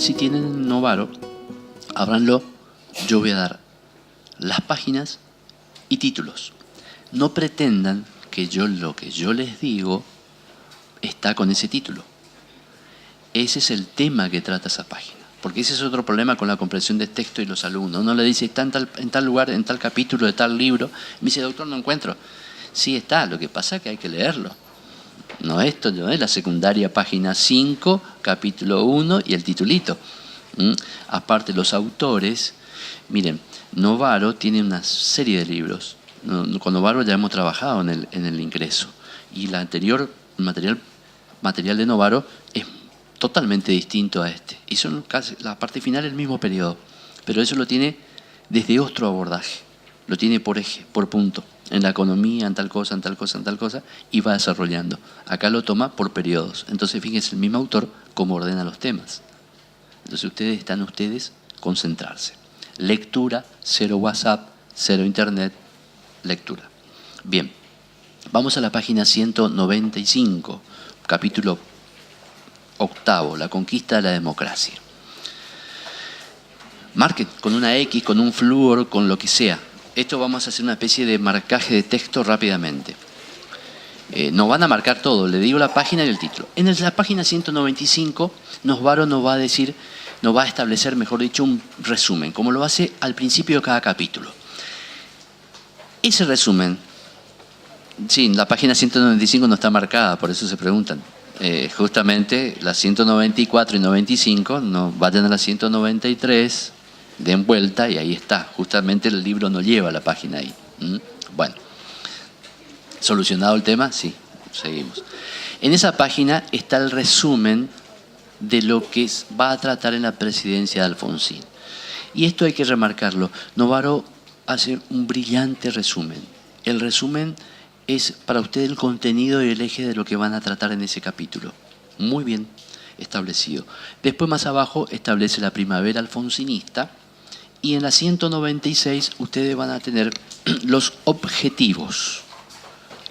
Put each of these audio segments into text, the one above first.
si tienen Novaro, ábranlo. Yo voy a dar las páginas y títulos. No pretendan que lo que yo les digo está con ese título. Ese es el tema que trata esa página. Porque ese es otro problema con la comprensión de texto y los alumnos. Uno le dice, está en tal lugar, en tal capítulo de tal libro. Me dice, doctor, no encuentro. Sí está, lo que pasa es que hay que leerlo. No, esto no es la secundaria, página 5, capítulo 1 y el titulito. Aparte, los autores, miren, Novaro tiene una serie de libros. Con Novaro ya hemos trabajado en el ingreso. Y el anterior material de Novaro es totalmente distinto a este. Y son casi la parte final del mismo periodo. Pero eso lo tiene desde otro abordaje. Lo tiene por eje, por punto. En la economía, en tal cosa, en tal cosa, en tal cosa, y va desarrollando. Acá lo toma por periodos. Entonces, fíjense, el mismo autor cómo ordena los temas. Entonces, están concentrarse. Lectura, 0 WhatsApp, 0 Internet, lectura. Bien, vamos a la página 195, capítulo 8, la conquista de la democracia. Marquen con una X, con un flúor, con lo que sea. Esto vamos a hacer una especie de marcaje de texto rápidamente. Nos van a marcar todo, le digo la página y el título. En la página 195, Novaro nos va a establecer, mejor dicho, un resumen, como lo hace al principio de cada capítulo. Ese resumen, sí, la página 195 no está marcada, por eso se preguntan. Justamente las 194 y 95, vayan a la 193, den vuelta y ahí está. Justamente el libro no lleva la página ahí. Bueno, ¿solucionado el tema? Sí, seguimos. En esa página está el resumen de lo que va a tratar en la presidencia de Alfonsín. Y esto hay que remarcarlo. Novaro hace un brillante resumen. El resumen es para usted el contenido y el eje de lo que van a tratar en ese capítulo. Muy bien establecido. Después más abajo establece la primavera alfonsinista y en la 196 ustedes van a tener los objetivos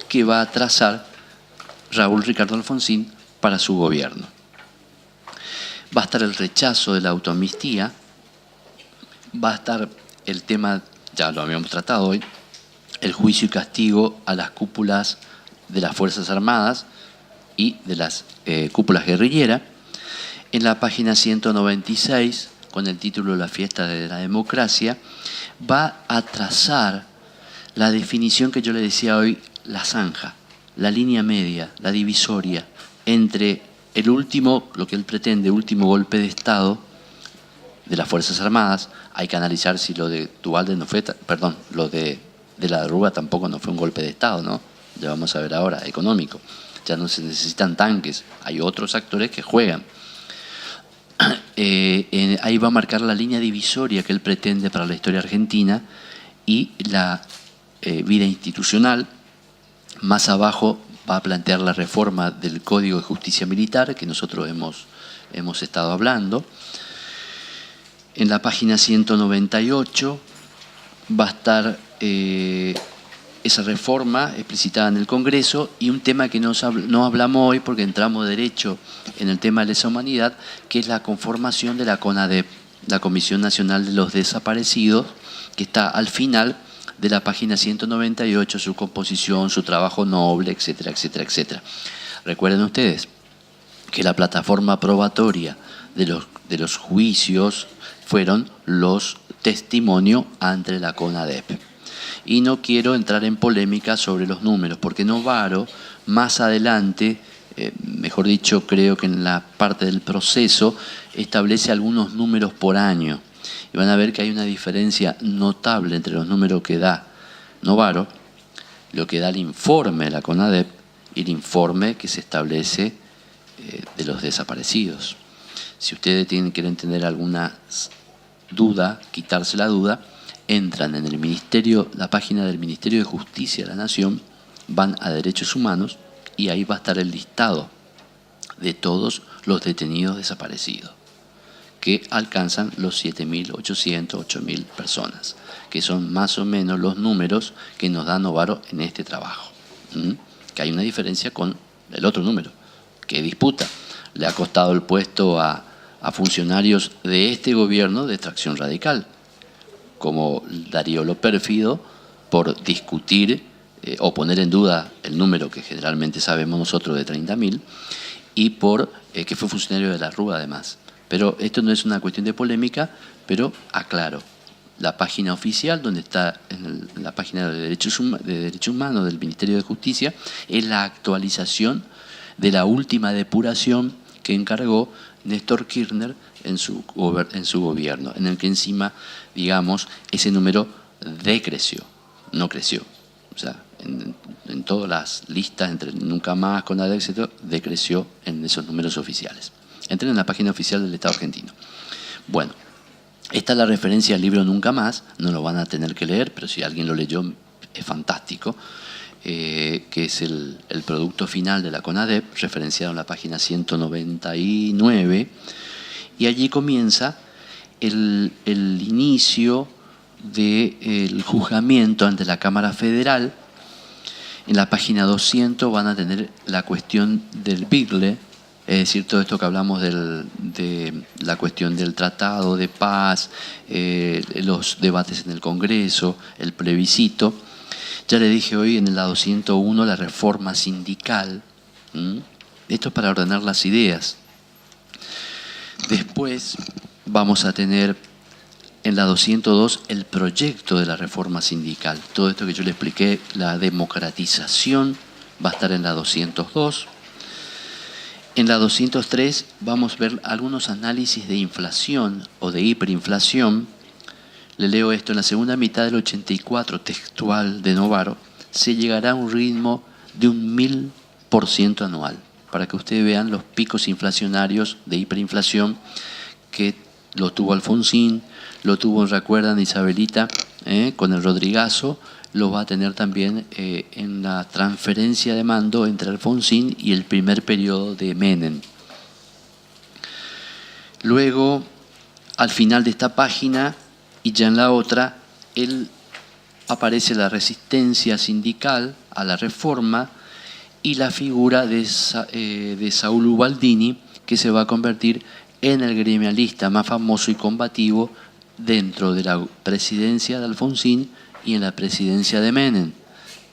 que va a trazar Raúl Ricardo Alfonsín para su gobierno. Va a estar el rechazo de la autoamnistía, va a estar el tema, ya lo habíamos tratado hoy, el juicio y castigo a las cúpulas de las Fuerzas Armadas y de las cúpulas guerrilleras. En la página 196, con el título La fiesta de la democracia, va a trazar la definición que yo le decía hoy, la zanja, la línea media, la divisoria entre el último, lo que él pretende, último golpe de Estado de las Fuerzas Armadas. Hay que analizar si lo de Duhalde no fue, perdón, lo de la Rúa tampoco no fue un golpe de Estado, ¿no? Ya vamos a ver ahora, económico. Ya no se necesitan tanques, hay otros actores que juegan. Ahí va a marcar la línea divisoria que él pretende para la historia argentina y la vida institucional. Más abajo va a plantear la reforma del Código de Justicia Militar, que nosotros hemos estado hablando. En la página 198 va a estar esa reforma explicitada en el Congreso y un tema que no hablamos hoy porque entramos derecho en el tema de lesa humanidad, que es la conformación de la CONADEP, la Comisión Nacional de los Desaparecidos, que está al final de la página 198, su composición, su trabajo noble, etcétera, etcétera, etcétera. Recuerden ustedes que la plataforma probatoria de los juicios fueron los testimonios ante la CONADEP. Y no quiero entrar en polémica sobre los números, porque Novaro, más adelante, mejor dicho, creo que en la parte del proceso, establece algunos números por año. Y van a ver que hay una diferencia notable entre los números que da Novaro, lo que da el informe de la CONADEP y el informe que se establece de los desaparecidos. Si ustedes quieren tener alguna duda, quitarse la duda, entran en el Ministerio, la página del Ministerio de Justicia de la Nación, van a Derechos Humanos y ahí va a estar el listado de todos los detenidos desaparecidos, que alcanzan los 7.800, 8.000 personas, que son más o menos los números que nos da Novaro en este trabajo. Que hay una diferencia con el otro número, que disputa. Le ha costado el puesto a a funcionarios de este gobierno de extracción radical, como Darío Lo Pérfido, por discutir o poner en duda el número que generalmente sabemos nosotros de 30.000, y por que fue funcionario de la Rúa además. Pero esto no es una cuestión de polémica, pero aclaro. La página oficial, donde está en la página de Derechos Humanos del Ministerio de Justicia, es la actualización de la última depuración que encargó Néstor Kirchner en su gobierno, en el que encima, digamos, ese número decreció, no creció. O sea, en todas las listas, entre Nunca Más, CONADEP, etc., decreció en esos números oficiales. Entren en la página oficial del Estado argentino. Bueno, esta es la referencia al libro Nunca Más, no lo van a tener que leer, pero si alguien lo leyó es fantástico, que es el producto final de la CONADEP, referenciado en la página 199, y allí comienza el inicio del juzgamiento ante la Cámara Federal. En la página 200 van a tener la cuestión del Bigle, es decir, todo esto que hablamos de la cuestión del tratado de paz, los debates en el Congreso, el plebiscito. Ya le dije hoy en la 201 la reforma sindical. Esto es para ordenar las ideas. Después vamos a tener en la 202 el proyecto de la reforma sindical. Todo esto que yo le expliqué, la democratización, va a estar en la 202. En la 203 vamos a ver algunos análisis de inflación o de hiperinflación. Le leo esto: en la segunda mitad del 84, textual de Novaro, se llegará a un ritmo de un 1000% anual, para que ustedes vean los picos inflacionarios de hiperinflación que lo tuvo Alfonsín, lo tuvo, recuerdan, Isabelita, con el Rodrigazo, lo va a tener también en la transferencia de mando entre Alfonsín y el primer periodo de Menem. Luego, al final de esta página, y ya en la otra, aparece la resistencia sindical a la reforma y la figura de Saúl Ubaldini, que se va a convertir en el gremialista más famoso y combativo dentro de la presidencia de Alfonsín y en la presidencia de Menem,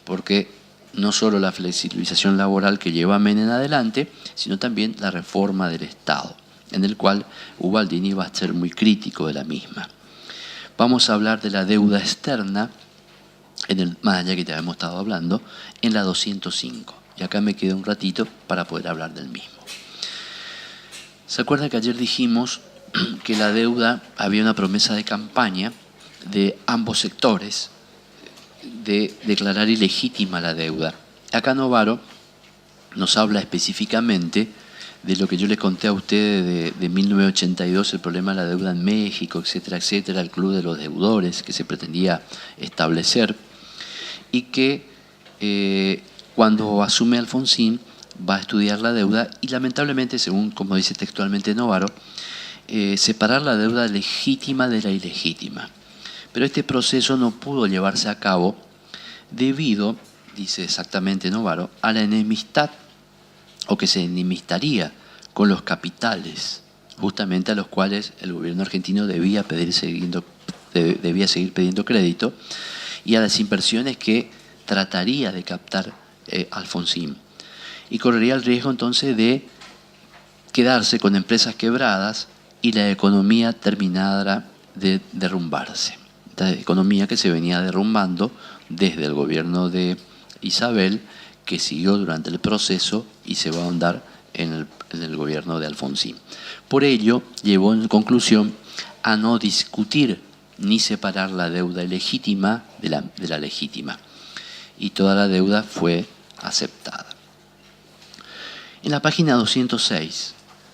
porque no solo la flexibilización laboral que lleva a Menem adelante, sino también la reforma del Estado, en el cual Ubaldini va a ser muy crítico de la misma. Vamos a hablar de la deuda externa, más allá que ya hemos estado hablando, en la 205. Y acá me queda un ratito para poder hablar del mismo. ¿Se acuerda que ayer dijimos que la deuda, había una promesa de campaña de ambos sectores de declarar ilegítima la deuda? Acá Novaro nos habla específicamente de lo que yo les conté a ustedes de 1982, el problema de la deuda en México, etcétera, etcétera, el club de los deudores que se pretendía establecer, y que cuando asume Alfonsín va a estudiar la deuda y lamentablemente, según como dice textualmente Novaro, separar la deuda legítima de la ilegítima. Pero este proceso no pudo llevarse a cabo debido, dice exactamente Novaro, a la enemistad, o que se enemistaría con los capitales, justamente a los cuales el gobierno argentino debía seguir pidiendo crédito, y a las inversiones que trataría de captar Alfonsín. Y correría el riesgo entonces de quedarse con empresas quebradas y la economía terminara de derrumbarse. Esta economía que se venía derrumbando desde el gobierno de Isabel, que siguió durante el proceso y se va a ahondar en el gobierno de Alfonsín. Por ello, llevó en conclusión a no discutir ni separar la deuda ilegítima de la legítima. Y toda la deuda fue aceptada. En la página 206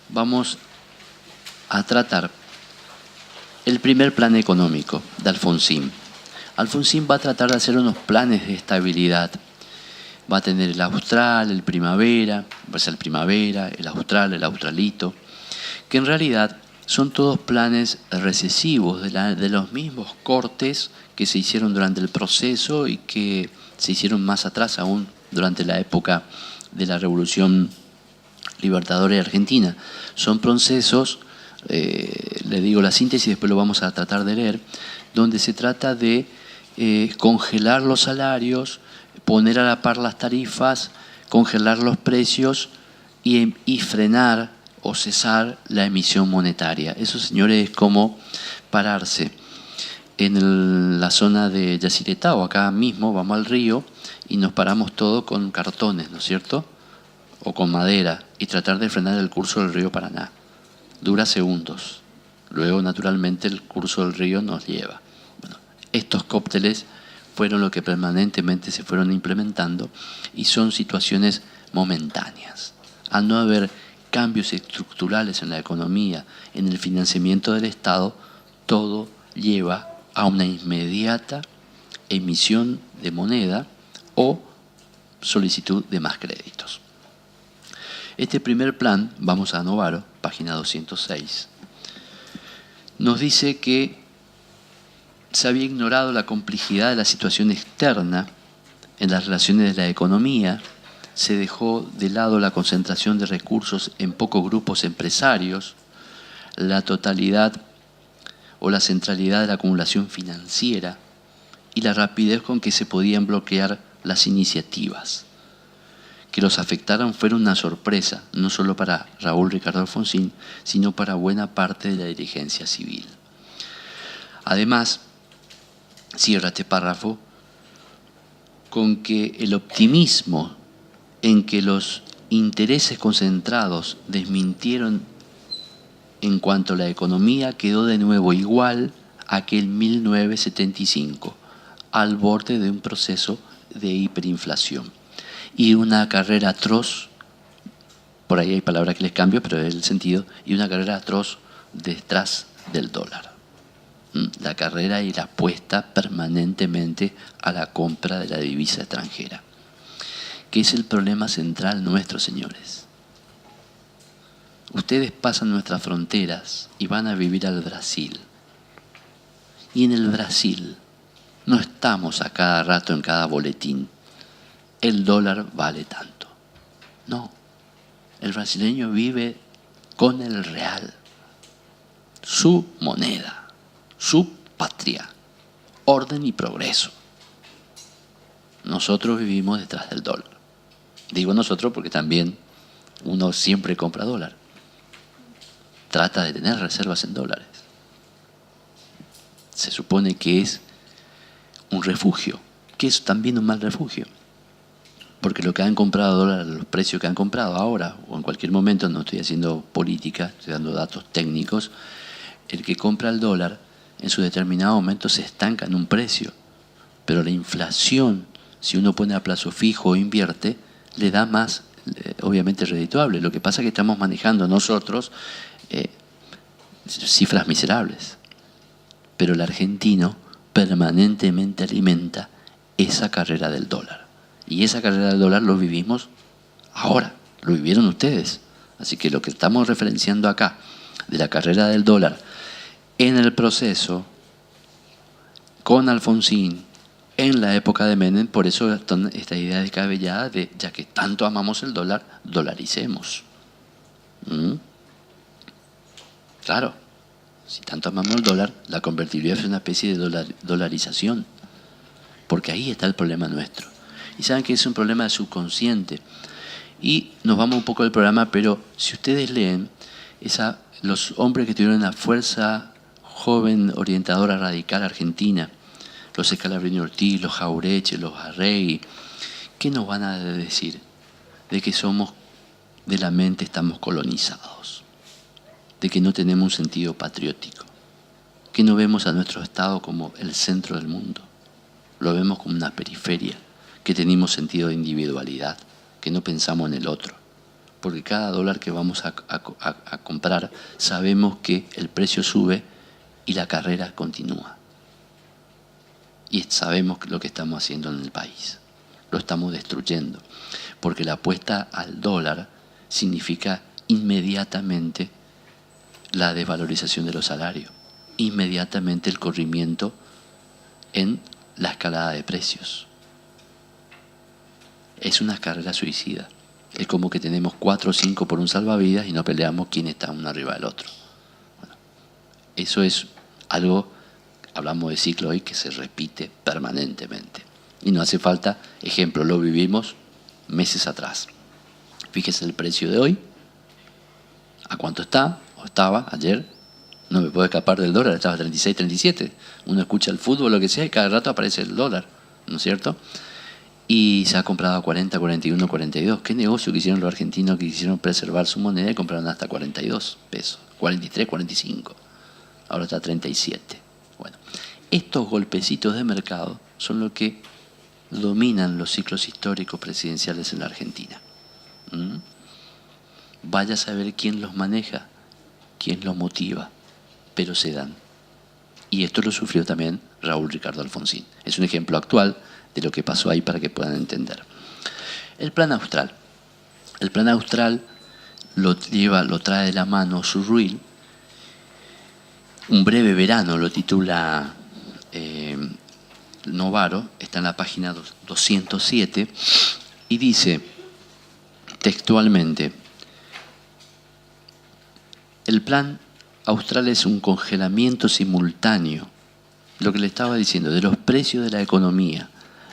vamos a tratar el primer plan económico de Alfonsín. Alfonsín va a tratar de hacer unos planes de estabilidad. Va a tener el austral, el primavera, va a ser el primavera, el austral, el australito, que en realidad son todos planes recesivos de los mismos cortes que se hicieron durante el proceso y que se hicieron más atrás aún durante la época de la Revolución Libertadora de Argentina. Son procesos le digo la síntesis, después lo vamos a tratar de leer, donde se trata de congelar los salarios, poner a la par las tarifas, congelar los precios y frenar o cesar la emisión monetaria. Eso, señores, es como pararse en la zona de Yacyretá, acá mismo, vamos al río y nos paramos todo con cartones, ¿no es cierto? O con madera, y tratar de frenar el curso del río Paraná. Dura segundos. Luego, naturalmente, el curso del río nos lleva. Bueno, estos cócteles fueron lo que permanentemente se fueron implementando y son situaciones momentáneas. Al no haber cambios estructurales en la economía, en el financiamiento del Estado, todo lleva a una inmediata emisión de moneda o solicitud de más créditos. Este primer plan, vamos a Novaro, página 206, nos dice que se había ignorado la complejidad de la situación externa en las relaciones de la economía, se dejó de lado la concentración de recursos en pocos grupos empresarios, la totalidad o la centralidad de la acumulación financiera y la rapidez con que se podían bloquear las iniciativas. Que los afectaran fueron una sorpresa, no solo para Raúl Ricardo Alfonsín, sino para buena parte de la dirigencia civil. Además, cierra este párrafo con que el optimismo en que los intereses concentrados desmintieron en cuanto a la economía quedó de nuevo igual a aquel 1975, al borde de un proceso de hiperinflación y una carrera atroz, por ahí hay palabras que les cambio, pero es el sentido, y una carrera atroz detrás del dólar. La carrera y la apuesta permanentemente a la compra de la divisa extranjera, que es el problema central nuestro, señores. Ustedes pasan nuestras fronteras y van a vivir al Brasil. Y en el Brasil no estamos a cada rato en cada boletín. El dólar vale tanto. No. El brasileño vive con el real. Su moneda. Su patria. Orden y progreso. Nosotros vivimos detrás del dólar. Digo nosotros porque también uno siempre compra dólar. Trata de tener reservas en dólares. Se supone que es un refugio, que es también un mal refugio. Porque lo que han comprado dólares, los precios que han comprado ahora, o en cualquier momento, no estoy haciendo política, estoy dando datos técnicos, el que compra el dólar en su determinado momento se estanca en un precio. Pero la inflación, si uno pone a plazo fijo o invierte, le da más, obviamente, redituable. Lo que pasa es que estamos manejando nosotros cifras miserables. Pero el argentino permanentemente alimenta esa carrera del dólar. Y esa carrera del dólar lo vivimos ahora, lo vivieron ustedes. Así que lo que estamos referenciando acá, de la carrera del dólar, en el proceso, con Alfonsín, en la época de Menem, por eso esta idea descabellada de, ya que tanto amamos el dólar, dolaricemos. Claro, si tanto amamos el dólar, la convertibilidad es una especie de dolarización, porque ahí está el problema nuestro. Y saben que es un problema subconsciente. Y nos vamos un poco del programa, pero si ustedes leen, los hombres que tuvieron la fuerza joven orientadora radical argentina, los Scalabrini Ortiz, los Jaureche, los Arregui, ¿qué nos van a decir? De que somos, de la mente estamos colonizados, de que no tenemos un sentido patriótico, que no vemos a nuestro Estado como el centro del mundo, lo vemos como una periferia, que tenemos sentido de individualidad, que no pensamos en el otro, porque cada dólar que vamos a comprar sabemos que el precio sube y la carrera continúa. Y sabemos lo que estamos haciendo en el país. Lo estamos destruyendo. Porque la apuesta al dólar significa inmediatamente la desvalorización de los salarios. Inmediatamente el corrimiento en la escalada de precios. Es una carrera suicida. Es como que tenemos 4 o 5 por un salvavidas y no peleamos quién está uno arriba del otro. Eso es algo, hablamos de ciclo hoy, que se repite permanentemente. Y no hace falta, ejemplo, lo vivimos meses atrás. Fíjese el precio de hoy, a cuánto está, o estaba ayer. No me puedo escapar del dólar, estaba a 36, 37. Uno escucha el fútbol, lo que sea, y cada rato aparece el dólar, ¿no es cierto? Y se ha comprado a 40, 41, 42. ¿Qué negocio que hicieron los argentinos que quisieron preservar su moneda y compraron hasta 42 pesos? 43, 45. Ahora está a 37. Bueno, estos golpecitos de mercado son lo que dominan los ciclos históricos presidenciales en la Argentina. Vaya a saber quién los maneja, quién los motiva, pero se dan. Y esto lo sufrió también Raúl Ricardo Alfonsín. Es un ejemplo actual de lo que pasó ahí para que puedan entender. El plan austral. El plan austral lo trae de la mano Surruil. Un breve verano lo titula Novaro, está en la página 207, y dice textualmente: el plan austral es un congelamiento simultáneo, lo que le estaba diciendo, de los precios de la economía,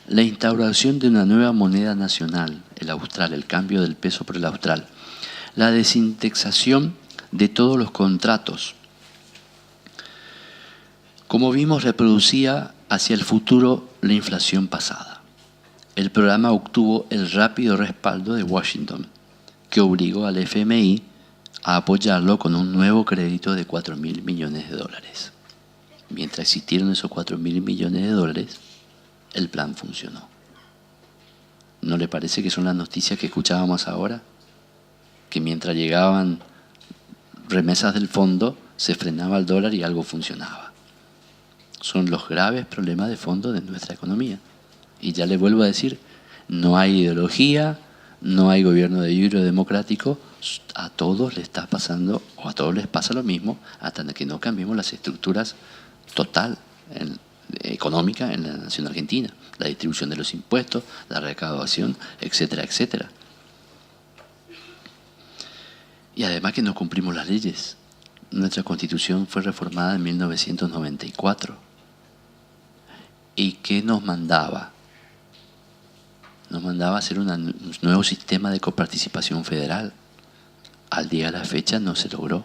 la instauración de una nueva moneda nacional, el austral, el cambio del peso por el austral, la desindexación de todos los contratos. Como vimos, reproducía hacia el futuro la inflación pasada. El programa obtuvo el rápido respaldo de Washington, que obligó al FMI a apoyarlo con un nuevo crédito de $4.000 millones. Mientras existieron esos $4.000 millones, el plan funcionó. ¿No le parece que son las noticias que escuchábamos ahora? Que mientras llegaban remesas del fondo, se frenaba el dólar y algo funcionaba. Son los graves problemas de fondo de nuestra economía. Y ya le vuelvo a decir, no hay ideología, no hay gobierno de libro democrático, a todos les está pasando, o a todos les pasa lo mismo, hasta que no cambiemos las estructuras total económica en la nación argentina, la distribución de los impuestos, la recaudación, etcétera, etcétera. Y además que no cumplimos las leyes. Nuestra Constitución fue reformada en 1994. ¿Y qué nos mandaba? Nos mandaba a hacer un nuevo sistema de coparticipación federal. Al día de la fecha no se logró,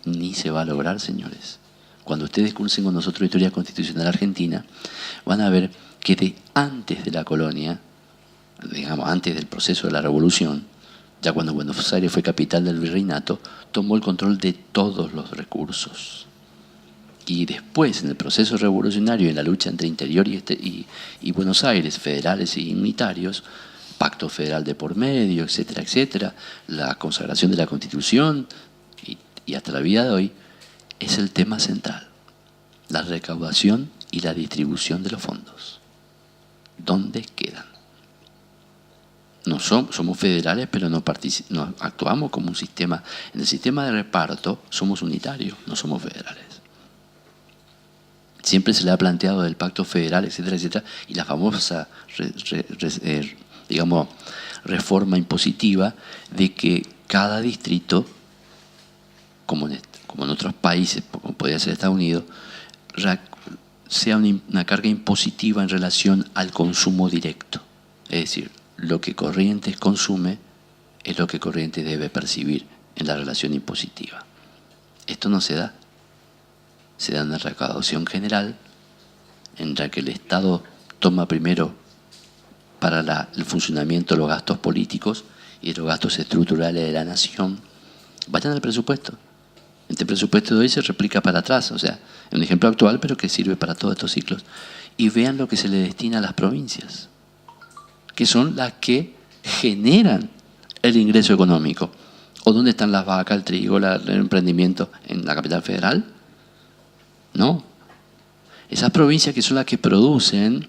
ni se va a lograr, señores. Cuando ustedes cursen con nosotros Historia Constitucional Argentina, van a ver que de antes de la colonia, digamos antes del proceso de la Revolución, ya cuando Buenos Aires fue capital del virreinato, tomó el control de todos los recursos. Y después, en el proceso revolucionario, en la lucha entre interior y Buenos Aires, federales y unitarios, pacto federal de por medio, etcétera, etcétera, la consagración de la Constitución y hasta la vida de hoy, es el tema central, la recaudación y la distribución de los fondos. ¿Dónde quedan? No somos federales, pero no actuamos como un sistema. En el sistema de reparto somos unitarios, no somos federales. Siempre se le ha planteado del pacto federal, etcétera, etcétera, y la famosa reforma impositiva de que cada distrito, como en otros países, como podría ser Estados Unidos, sea una carga impositiva en relación al consumo directo. Es decir, lo que Corrientes consume es lo que Corrientes debe percibir en la relación impositiva. Esto no se da. Se da una recaudación general en la que el Estado toma primero para el funcionamiento de los gastos políticos y los gastos estructurales de la nación. Vayan al presupuesto. Este presupuesto de hoy se replica para atrás, o sea, es un ejemplo actual, pero que sirve para todos estos ciclos. Y vean lo que se le destina a las provincias, que son las que generan el ingreso económico. ¿O dónde están las vacas, el trigo, el emprendimiento en la capital federal? No. Esas provincias que son las que producen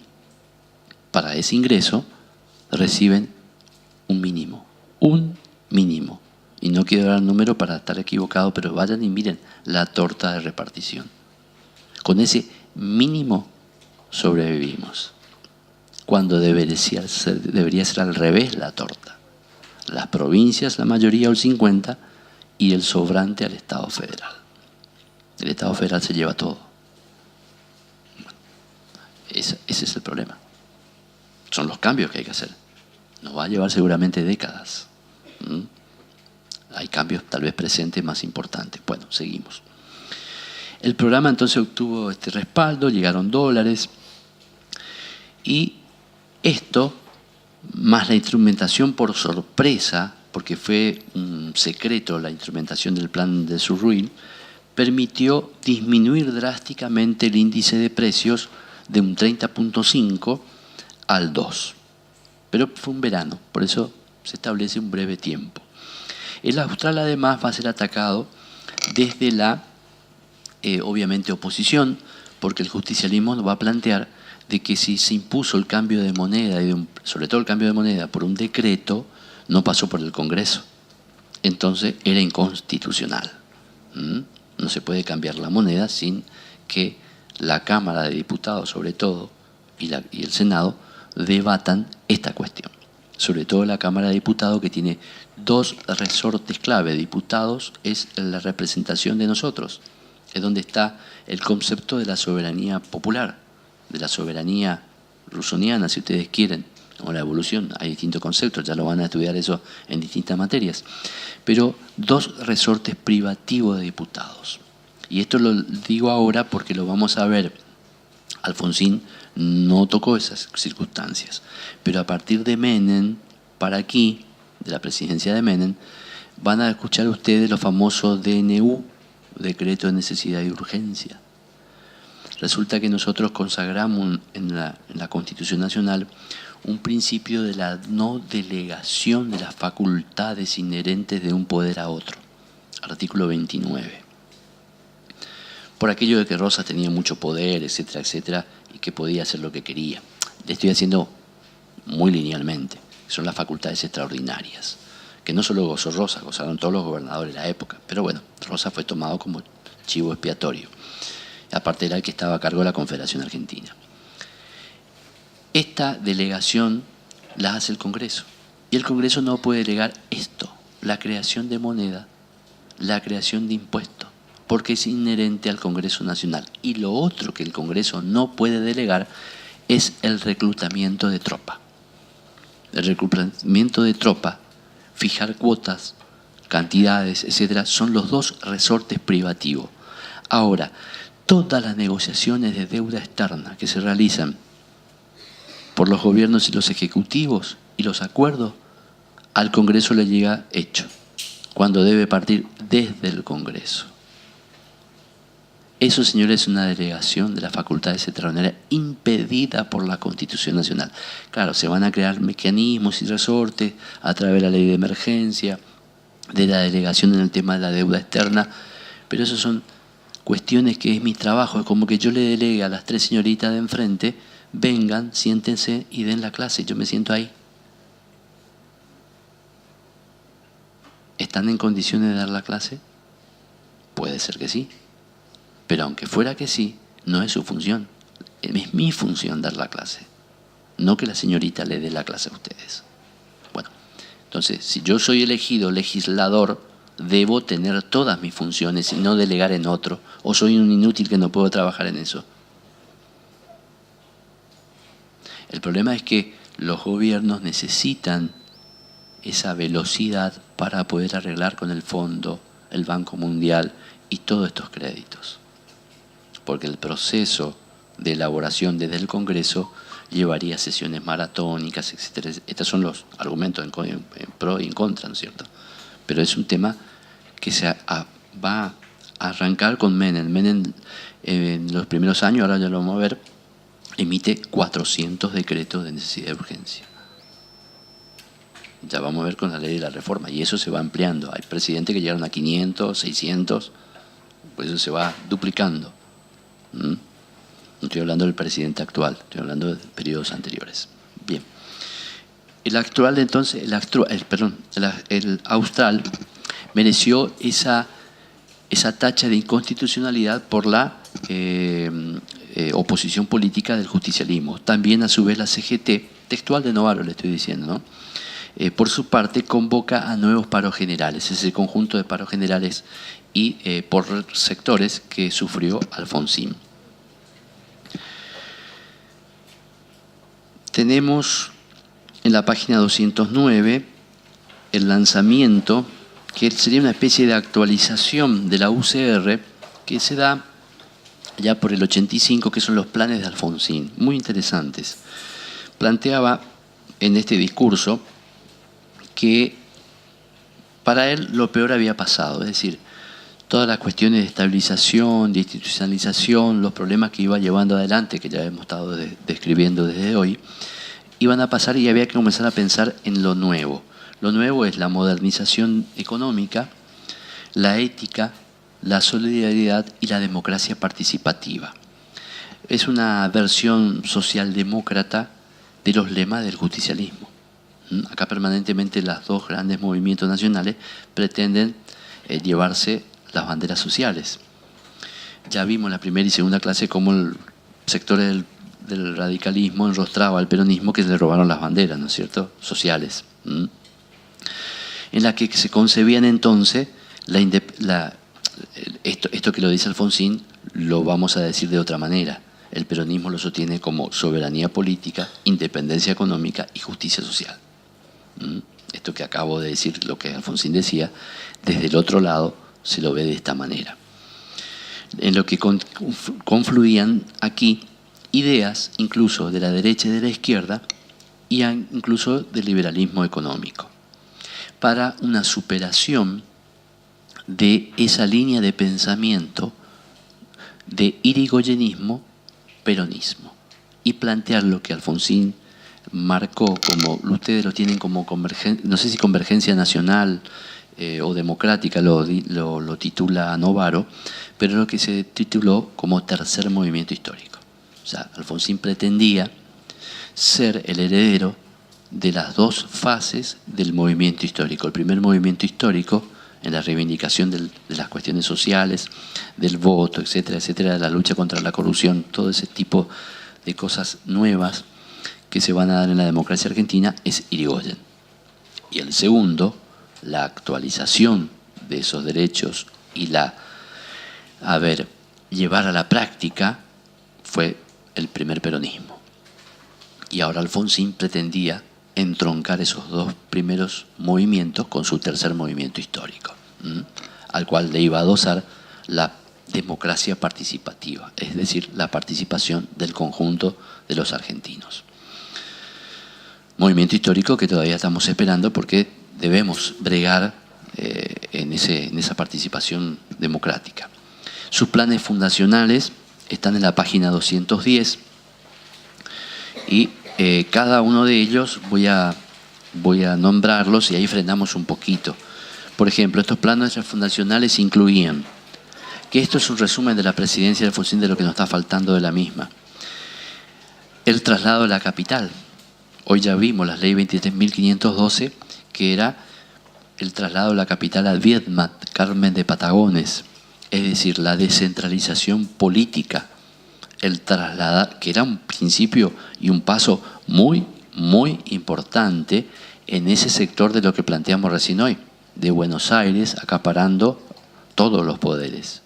para ese ingreso, reciben un mínimo. Y no quiero dar el número para estar equivocado, pero vayan y miren la torta de repartición. Con ese mínimo sobrevivimos. Cuando debería ser al revés la torta. Las provincias, la mayoría o el 50%, y el sobrante al Estado federal. El Estado federal se lleva todo. Bueno, ese es el problema. Son los cambios que hay que hacer. Nos va a llevar seguramente décadas. Hay cambios tal vez presentes más importantes. Bueno, seguimos. El programa entonces obtuvo este respaldo, llegaron dólares, y esto, más la instrumentación por sorpresa, porque fue un secreto la instrumentación del plan de Surruin, permitió disminuir drásticamente el índice de precios de un 30.5 al 2. Pero fue un verano, por eso se establece un breve tiempo. El austral además va a ser atacado desde la, obviamente, oposición, porque el justicialismo va a plantear de que si se impuso el cambio de moneda, sobre todo el cambio de moneda, por un decreto, no pasó por el Congreso. Entonces era inconstitucional. No se puede cambiar la moneda sin que la Cámara de Diputados, sobre todo, y el Senado, debatan esta cuestión. Sobre todo la Cámara de Diputados, que tiene dos resortes clave. Diputados es la representación de nosotros, es donde está el concepto de la soberanía popular, de la soberanía rusoniana, si ustedes quieren, o la evolución. Hay distintos conceptos, ya lo van a estudiar eso en distintas materias. Pero dos resortes privativos de diputados. Y esto lo digo ahora porque lo vamos a ver. Alfonsín no tocó esas circunstancias. Pero a partir de Menem, para aquí, de la presidencia de Menem, van a escuchar ustedes los famosos DNU, Decreto de Necesidad y Urgencia. Resulta que nosotros consagramos en la Constitución Nacional un principio de la no delegación de las facultades inherentes de un poder a otro. Artículo 29. Por aquello de que Rosas tenía mucho poder, etcétera, etcétera, y que podía hacer lo que quería. Le estoy haciendo muy linealmente. Son las facultades extraordinarias, que no solo gozó Rosas, gozaron todos los gobernadores de la época. Pero bueno, Rosas fue tomado como chivo expiatorio. Aparte era el que estaba a cargo de la Confederación Argentina. Esta delegación la hace el Congreso. Y el Congreso no puede delegar esto, la creación de moneda, la creación de impuestos, porque es inherente al Congreso Nacional. Y lo otro que el Congreso no puede delegar es el reclutamiento de tropa. El reclutamiento de tropa, fijar cuotas, cantidades, etcétera, son los dos resortes privativos. Ahora, todas las negociaciones de deuda externa que se realizan por los gobiernos y los ejecutivos y los acuerdos, al Congreso le llega hecho, cuando debe partir desde el Congreso. Eso, señores, es una delegación de las facultades extraordinarias impedida por la Constitución Nacional. Claro, se van a crear mecanismos y resortes a través de la ley de emergencia, de la delegación en el tema de la deuda externa, pero eso son cuestiones que es mi trabajo. Es como que yo le delegue a las tres señoritas de enfrente: vengan, siéntense y den la clase. Yo me siento ahí. ¿Están en condiciones de dar la clase? Puede ser que sí. Pero aunque fuera que sí, no es su función. Es mi función dar la clase. No que la señorita le dé la clase a ustedes. Bueno, entonces, si yo soy elegido legislador, debo tener todas mis funciones y no delegar en otro. ¿O soy un inútil que no puedo trabajar en eso? El problema es que los gobiernos necesitan esa velocidad para poder arreglar con el Fondo, el Banco Mundial y todos estos créditos. Porque el proceso de elaboración desde el Congreso llevaría sesiones maratónicas, etc. Estos son los argumentos en pro y en contra, ¿no es cierto? Pero es un tema que va a arrancar con Menem. Menem, en los primeros años, ahora ya lo vamos a ver, emite 400 decretos de necesidad de urgencia. Ya vamos a ver con la ley de la reforma, y eso se va ampliando. Hay presidentes que llegaron a 500, 600, pues eso se va duplicando. No estoy hablando del presidente actual, estoy hablando de periodos anteriores. Bien. El actual, entonces, el austral mereció esa tacha de inconstitucionalidad por la oposición política del justicialismo. También, a su vez, la CGT, textual de Novaro le estoy diciendo, ¿no? por su parte, convoca a nuevos paros generales, ese conjunto de paros generales y por sectores que sufrió Alfonsín. Tenemos en la página 209 el lanzamiento, que sería una especie de actualización de la UCR, que se da ya por el 85, que son los planes de Alfonsín, muy interesantes. Planteaba en este discurso que para él lo peor había pasado, es decir, todas las cuestiones de estabilización, de institucionalización, los problemas que iba llevando adelante, que ya hemos estado describiendo desde hoy, iban a pasar y había que comenzar a pensar en lo nuevo. Lo nuevo es la modernización económica, la ética, la solidaridad y la democracia participativa. Es una versión socialdemócrata de los lemas del justicialismo. Acá permanentemente los dos grandes movimientos nacionales pretenden llevarse las banderas sociales. Ya vimos en la primera y segunda clase cómo el sector del radicalismo enrostraba al peronismo, que le robaron las banderas, ¿no es cierto?, sociales. En la que se concebían entonces esto que lo dice Alfonsín, lo vamos a decir de otra manera. El peronismo lo sostiene como soberanía política, independencia económica y justicia social. Esto que acabo de decir, lo que Alfonsín decía, desde el otro lado se lo ve de esta manera. En lo que confluían aquí ideas incluso de la derecha y de la izquierda, y incluso del liberalismo económico, para una superación de esa línea de pensamiento de irigoyenismo-peronismo, y plantear lo que Alfonsín marcó como, ustedes lo tienen como convergencia, no sé si convergencia nacional o democrática, lo titula Novaro, pero lo que se tituló como tercer movimiento histórico. O sea, Alfonsín pretendía ser el heredero de las dos fases del movimiento histórico. El primer movimiento histórico, en la reivindicación de las cuestiones sociales, del voto, etcétera, etcétera, de la lucha contra la corrupción, todo ese tipo de cosas nuevas que se van a dar en la democracia argentina, es Irigoyen. Y el segundo, la actualización de esos derechos y llevar a la práctica, fue el primer peronismo. Y ahora Alfonsín pretendía entroncar esos dos primeros movimientos con su tercer movimiento histórico, al cual le iba a adosar la democracia participativa, es decir, la participación del conjunto de los argentinos. Movimiento histórico que todavía estamos esperando porque debemos bregar en esa participación democrática. Sus planes fundacionales están en la página 210 y cada uno de ellos voy a nombrarlos y ahí frenamos un poquito. Por ejemplo, estos planes fundacionales incluían, que esto es un resumen de la presidencia de Alfonsín de lo que nos está faltando de la misma, el traslado de la capital. Hoy ya vimos la ley 23.512, que era el traslado de la capital a Viedma, Carmen de Patagones, es decir, la descentralización política, el trasladar, que era un principio y un paso muy, muy importante en ese sector de lo que planteamos recién hoy, de Buenos Aires acaparando todos los poderes.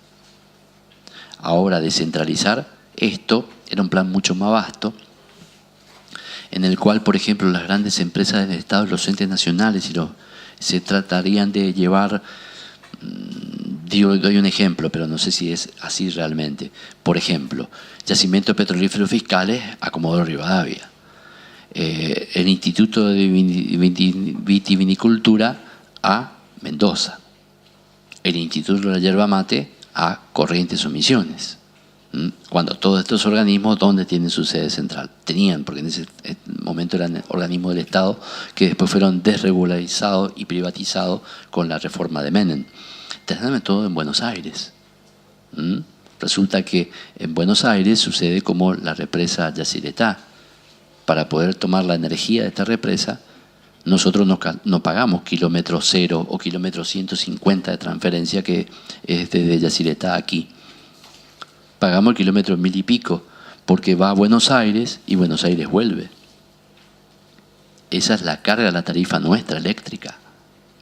Ahora descentralizar esto era un plan mucho más vasto, en el cual, por ejemplo, las grandes empresas del Estado, los entes nacionales, se tratarían de llevar, doy un ejemplo, pero no sé si es así realmente. Por ejemplo, yacimientos petrolíferos fiscales a Comodoro Rivadavia, el Instituto de Vitivinicultura a Mendoza, el Instituto de la Yerba Mate a Corrientes o Misiones. Cuando todos estos organismos, ¿dónde tienen su sede central? Tenían, porque en ese momento eran organismos del Estado que después fueron desregularizados y privatizados con la reforma de Menem. Tenían todo en Buenos Aires. Resulta que en Buenos Aires sucede como la represa Yacyretá. Para poder tomar la energía de esta represa, nosotros no pagamos kilómetro 0 o kilómetro 150 de transferencia, que es desde Yacyretá aquí. Pagamos el kilómetro 1000 y pico, porque va a Buenos Aires y Buenos Aires vuelve. Esa es la carga de la tarifa nuestra eléctrica.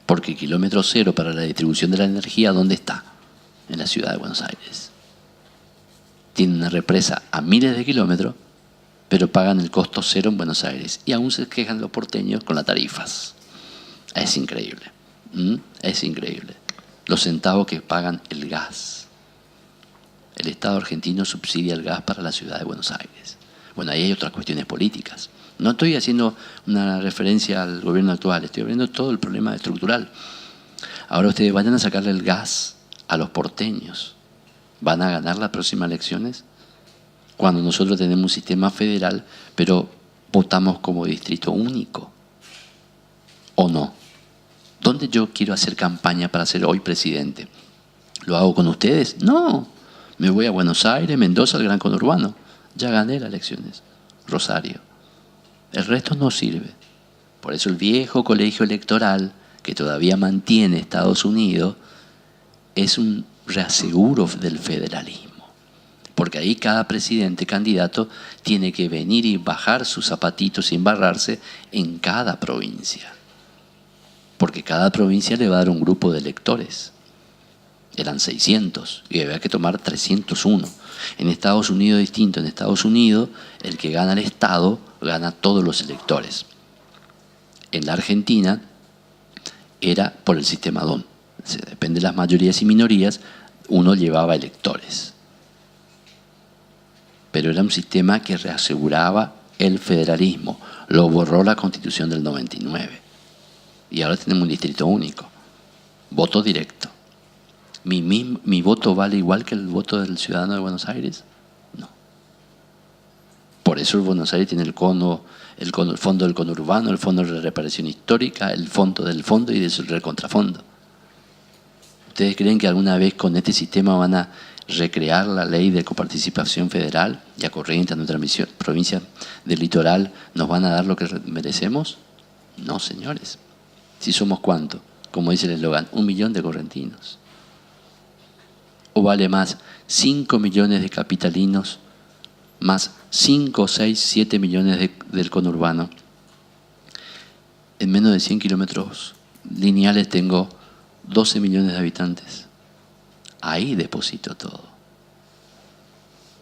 Porque el kilómetro cero para la distribución de la energía, ¿dónde está? En la ciudad de Buenos Aires. Tienen una represa a miles de kilómetros, pero pagan el costo cero en Buenos Aires. Y aún se quejan los porteños con las tarifas. Es increíble. Es increíble. Los centavos que pagan el gas. El Estado argentino subsidia el gas para la ciudad de Buenos Aires. Bueno, ahí hay otras cuestiones políticas. No estoy haciendo una referencia al gobierno actual, estoy viendo todo el problema estructural. Ahora ustedes vayan a sacarle el gas a los porteños. ¿Van a ganar las próximas elecciones? Cuando nosotros tenemos un sistema federal, pero votamos como distrito único. ¿O no? ¿Dónde yo quiero hacer campaña para ser hoy presidente? ¿Lo hago con ustedes? No. Me voy a Buenos Aires, Mendoza, el gran conurbano. Ya gané las elecciones. Rosario. El resto no sirve. Por eso el viejo colegio electoral, que todavía mantiene Estados Unidos, es un reaseguro del federalismo. Porque ahí cada presidente, candidato, tiene que venir y bajar sus zapatitos sin embarrarse en cada provincia. Porque cada provincia le va a dar un grupo de electores. Eran 600 y había que tomar 301. En Estados Unidos es distinto. En Estados Unidos, el que gana el Estado gana todos los electores. En la Argentina era por el sistema DON. Depende de las mayorías y minorías, uno llevaba electores. Pero era un sistema que reaseguraba el federalismo. Lo borró la Constitución del 99. Y ahora tenemos un distrito único. Voto directo. ¿Mi voto vale igual que el voto del ciudadano de Buenos Aires? No. Por eso el Buenos Aires tiene el fondo del conurbano, el fondo de la reparación histórica, el fondo del fondo y del contrafondo. ¿Ustedes creen que alguna vez con este sistema van a recrear la ley de coparticipación federal y a Corrientes, a nuestra provincia del litoral, nos van a dar lo que merecemos? No, señores. Si somos ¿cuánto? Como dice el eslogan, 1 millón de correntinos. ¿O vale más 5 millones de capitalinos más 5, 6, 7 millones del conurbano? En menos de 100 kilómetros lineales tengo 12 millones de habitantes. Ahí deposito todo.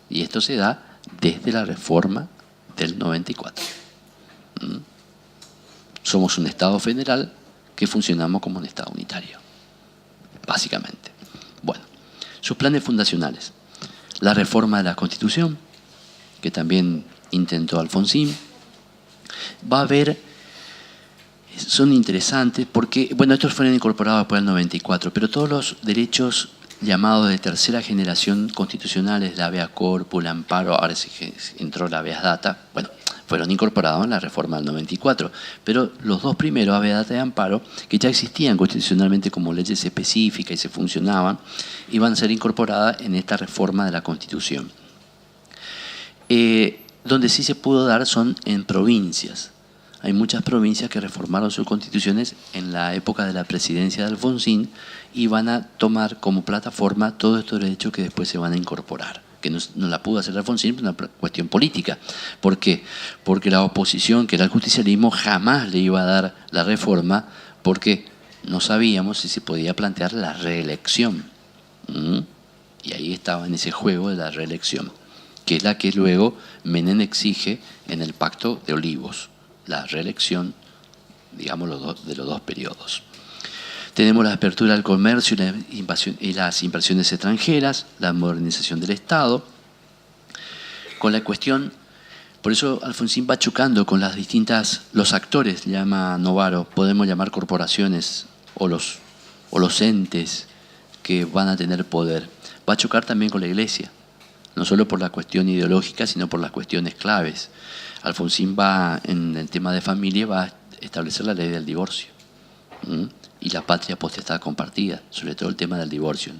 Y esto se da desde la reforma del 94. Somos un Estado federal que funcionamos como un Estado unitario, básicamente. Bueno, sus planes fundacionales. La reforma de la Constitución, que también intentó Alfonsín. Va a haber, son interesantes porque, bueno, estos fueron incorporados después del 94, pero todos los derechos llamados de tercera generación constitucionales, la habeas corpus, el amparo, ahora sí que entró la habeas data, bueno, fueron incorporados en la reforma del 94, pero los dos primeros, habeas data y amparo, que ya existían constitucionalmente como leyes específicas y se funcionaban, iban a ser incorporadas en esta reforma de la Constitución. Donde sí se pudo dar son en provincias. Hay muchas provincias que reformaron sus constituciones en la época de la presidencia de Alfonsín y van a tomar como plataforma todos estos derechos que después se van a incorporar. Que no la pudo hacer Alfonsín, pero una cuestión política. ¿Por qué? Porque la oposición, que era el justicialismo, jamás le iba a dar la reforma porque no sabíamos si se podía plantear la reelección. Y ahí estaba en ese juego de la reelección, que es la que luego Menem exige en el Pacto de Olivos, la reelección, digamos, de los dos periodos. Tenemos la apertura al comercio y las inversiones extranjeras, la modernización del Estado, con la cuestión, por eso Alfonsín va chocando con las distintas, los actores, llama Novaro, podemos llamar corporaciones o los entes que van a tener poder. Va a chocar también con la Iglesia, no solo por la cuestión ideológica, sino por las cuestiones claves. Alfonsín va, en el tema de familia, va a establecer la ley del divorcio y la patria potestad compartida, sobre todo el tema del divorcio.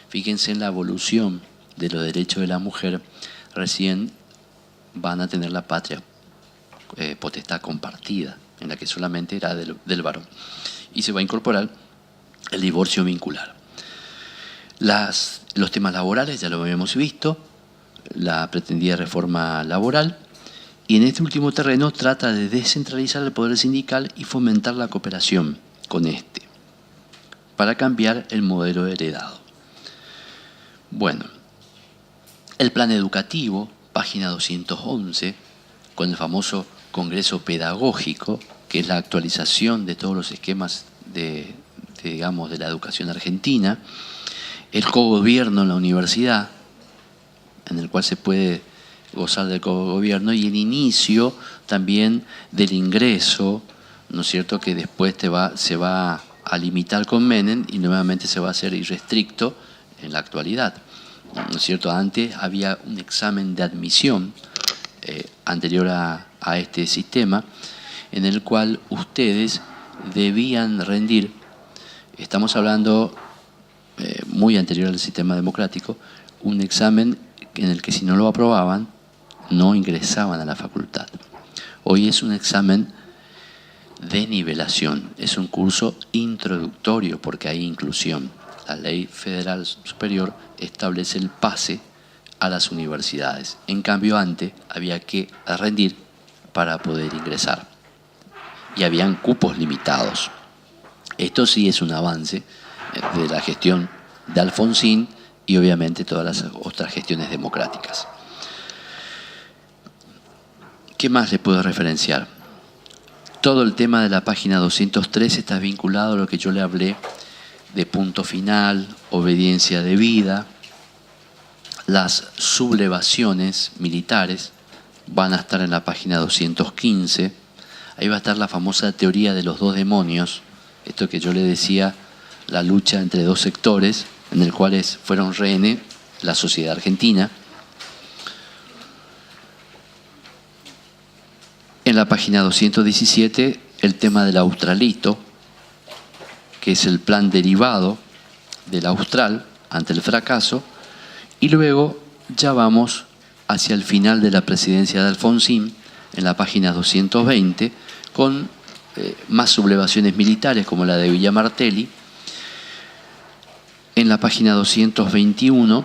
Fíjense en la evolución de los derechos de la mujer, recién van a tener la patria potestad compartida, en la que solamente era del varón. Y se va a incorporar el divorcio vincular. Los temas laborales, ya lo habíamos visto, la pretendida reforma laboral, Y en este último terreno trata de descentralizar el poder sindical y fomentar la cooperación con este, para cambiar el modelo heredado. Bueno, el plan educativo, página 211, con el famoso Congreso Pedagógico, que es la actualización de todos los esquemas de la educación argentina, el cogobierno en la universidad, en el cual se puede gozar del cogobierno, y el inicio también del ingreso, ¿no es cierto?, que después se va a limitar con Menem y nuevamente se va a hacer irrestricto en la actualidad, ¿no es cierto? Antes había un examen de admisión anterior a este sistema, en el cual ustedes debían rendir, estamos hablando muy anterior al sistema democrático, un examen en el que si no lo aprobaban, no ingresaban a la facultad. Hoy es un examen de nivelación, es un curso introductorio porque hay inclusión. La Ley Federal Superior establece el pase a las universidades. En cambio, antes había que rendir para poder ingresar y habían cupos limitados. Esto sí es un avance de la gestión de Alfonsín y obviamente todas las otras gestiones democráticas. ¿Qué más les puedo referenciar? Todo el tema de la página 203 está vinculado a lo que yo le hablé de punto final, obediencia debida. Las sublevaciones militares van a estar en la página 215. Ahí va a estar la famosa teoría de los dos demonios, esto que yo le decía, la lucha entre dos sectores, en el cual fueron rehenes la sociedad argentina. En la página 217, el tema del australito, que es el plan derivado del austral ante el fracaso, y luego ya vamos hacia el final de la presidencia de Alfonsín, en la página 220, con más sublevaciones militares como la de Villa Martelli. En la página 221,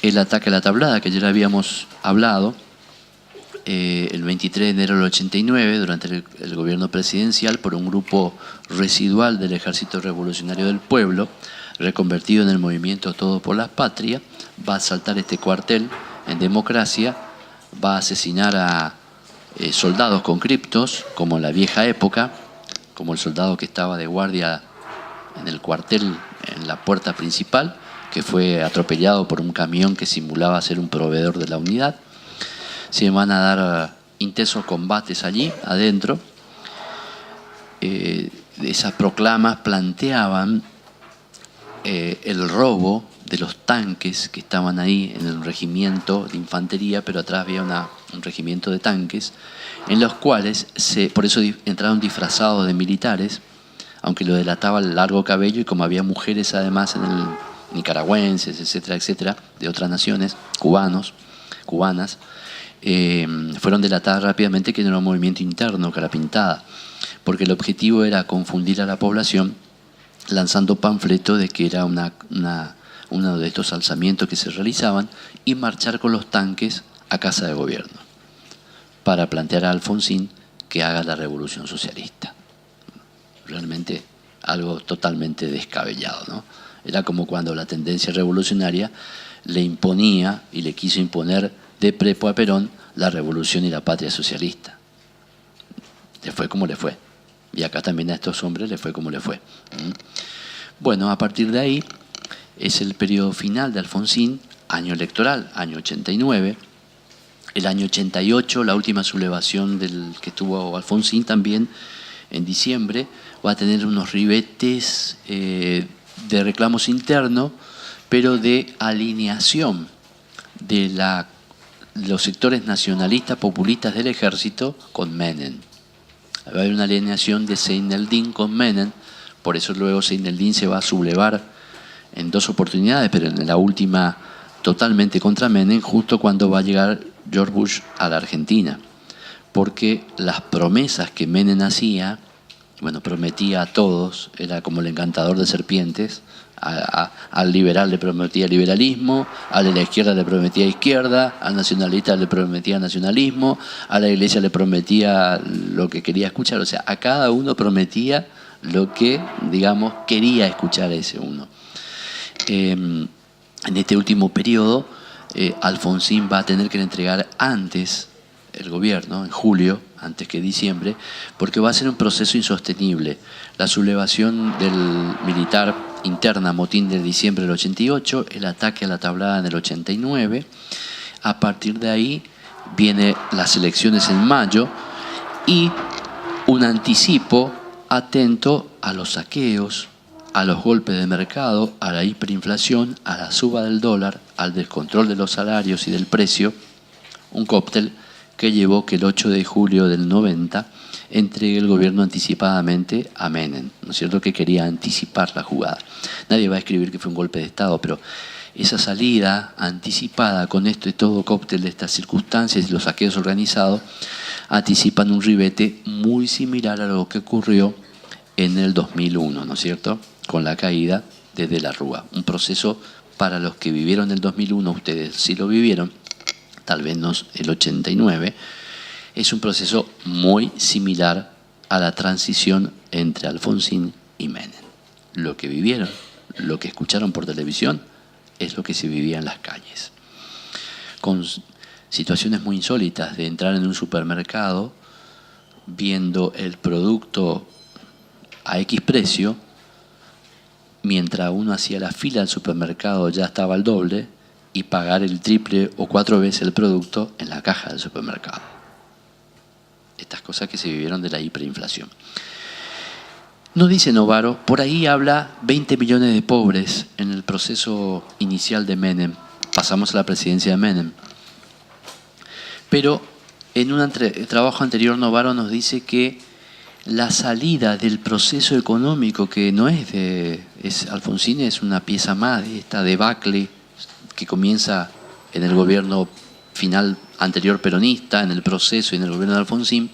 el ataque a la tablada, que ya le habíamos hablado, el 23 de enero del 89, durante el gobierno presidencial, por un grupo residual del Ejército Revolucionario del Pueblo, reconvertido en el movimiento Todo por la Patria, va a asaltar este cuartel en democracia, va a asesinar a soldados con criptos, como en la vieja época, como el soldado que estaba de guardia en el cuartel, en la puerta principal, que fue atropellado por un camión que simulaba ser un proveedor de la unidad. Se van a dar intensos combates allí, adentro. Esas proclamas planteaban el robo de los tanques que estaban ahí en el regimiento de infantería, pero atrás había un regimiento de tanques, en los cuales, por eso entraron disfrazados de militares, aunque lo delataba el largo cabello, y como había mujeres además nicaragüenses, etcétera, etcétera, de otras naciones, cubanas, fueron delatadas rápidamente que no era un movimiento interno, cara pintada, porque el objetivo era confundir a la población lanzando panfletos de que era uno de estos alzamientos que se realizaban y marchar con los tanques a Casa de Gobierno para plantear a Alfonsín que haga la revolución socialista. Realmente algo totalmente descabellado, ¿no? Era como cuando la tendencia revolucionaria le imponía y le quiso imponer de prepo a Perón la revolución y la patria socialista. Le fue como le fue. Y acá también a estos hombres le fue como le fue. Bueno, a partir de ahí es el periodo final de Alfonsín, año electoral, año 89. El año 88, la última sublevación del que tuvo Alfonsín también, en diciembre, va a tener unos ribetes de reclamos internos, pero de alineación de los sectores nacionalistas populistas del ejército con Menem. Va a haber una alineación de Seyneldin con Menem, por eso luego Seyneldin se va a sublevar en dos oportunidades, pero en la última totalmente contra Menem, justo cuando va a llegar George Bush a la Argentina, porque las promesas que Menem hacía, prometía a todos, era como el encantador de serpientes, Al liberal le prometía liberalismo, al de la izquierda le prometía izquierda, al nacionalista le prometía nacionalismo, a la iglesia le prometía lo que quería escuchar. O sea, a cada uno prometía lo que, digamos, quería escuchar ese uno. En este último periodo, Alfonsín va a tener que entregar antes el gobierno, en julio, antes que diciembre, porque va a ser un proceso insostenible. La sublevación del militar interna, motín de diciembre del 88, el ataque a la Tablada en el 89, a partir de ahí vienen las elecciones en mayo y un anticipo atento a los saqueos, a los golpes de mercado, a la hiperinflación, a la suba del dólar, al descontrol de los salarios y del precio, un cóctel que llevó que el 8 de julio del 90 entregue el gobierno anticipadamente a Menem, ¿no es cierto?, que quería anticipar la jugada. Nadie va a escribir que fue un golpe de Estado, pero esa salida anticipada con esto y todo cóctel de estas circunstancias y los saqueos organizados anticipan un ribete muy similar a lo que ocurrió en el 2001, ¿no es cierto?, con la caída de De la Rúa. Un proceso para los que vivieron el 2001, ustedes sí lo vivieron, tal vez no el 89, es un proceso muy similar a la transición entre Alfonsín y Menem. Lo que vivieron, lo que escucharon por televisión, es lo que se vivía en las calles. Con situaciones muy insólitas de entrar en un supermercado viendo el producto a X precio, mientras uno hacía la fila al supermercado ya estaba al doble, y pagar el triple o 4 veces el producto en la caja del supermercado. Estas cosas que se vivieron de la hiperinflación. Nos dice Novaro, por ahí habla 20 millones de pobres en el proceso inicial de Menem. Pasamos a la presidencia de Menem. Pero en un trabajo anterior Novaro nos dice que la salida del proceso económico, que no es Alfonsín, es una pieza más de esta debacle que comienza en el gobierno final anterior peronista, en el proceso y en el gobierno de Alfonsín,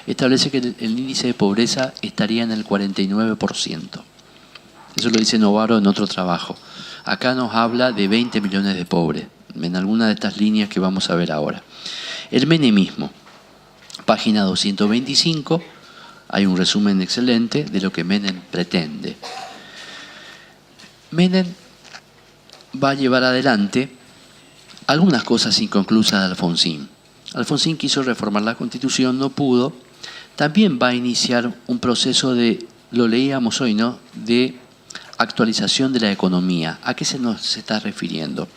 establece que el índice de pobreza estaría en el 49%. Eso lo dice Novaro en otro trabajo. Acá nos habla de 20 millones de pobres, en alguna de estas líneas que vamos a ver ahora. El menemismo, página 225, hay un resumen excelente de lo que Menem pretende. Menem va a llevar adelante algunas cosas inconclusas de Alfonsín. Alfonsín quiso reformar la Constitución, no pudo. También va a iniciar un proceso de, lo leíamos hoy, ¿no?, de actualización de la economía. ¿A qué se está refiriendo?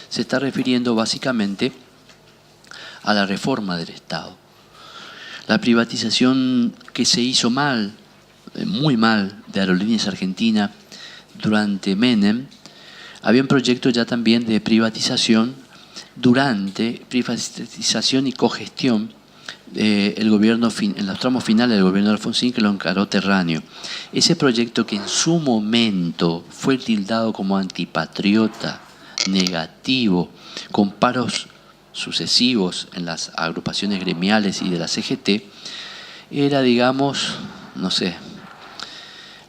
Se está refiriendo básicamente a la reforma del Estado. La privatización que se hizo mal, muy mal, de Aerolíneas Argentinas durante Menem. Había un proyecto ya también de privatización y cogestión el gobierno en los tramos finales del gobierno de Alfonsín, que lo encaró Terráneo. Ese proyecto, que en su momento fue tildado como antipatriota, negativo, con paros sucesivos en las agrupaciones gremiales y de la CGT, era, digamos, no sé,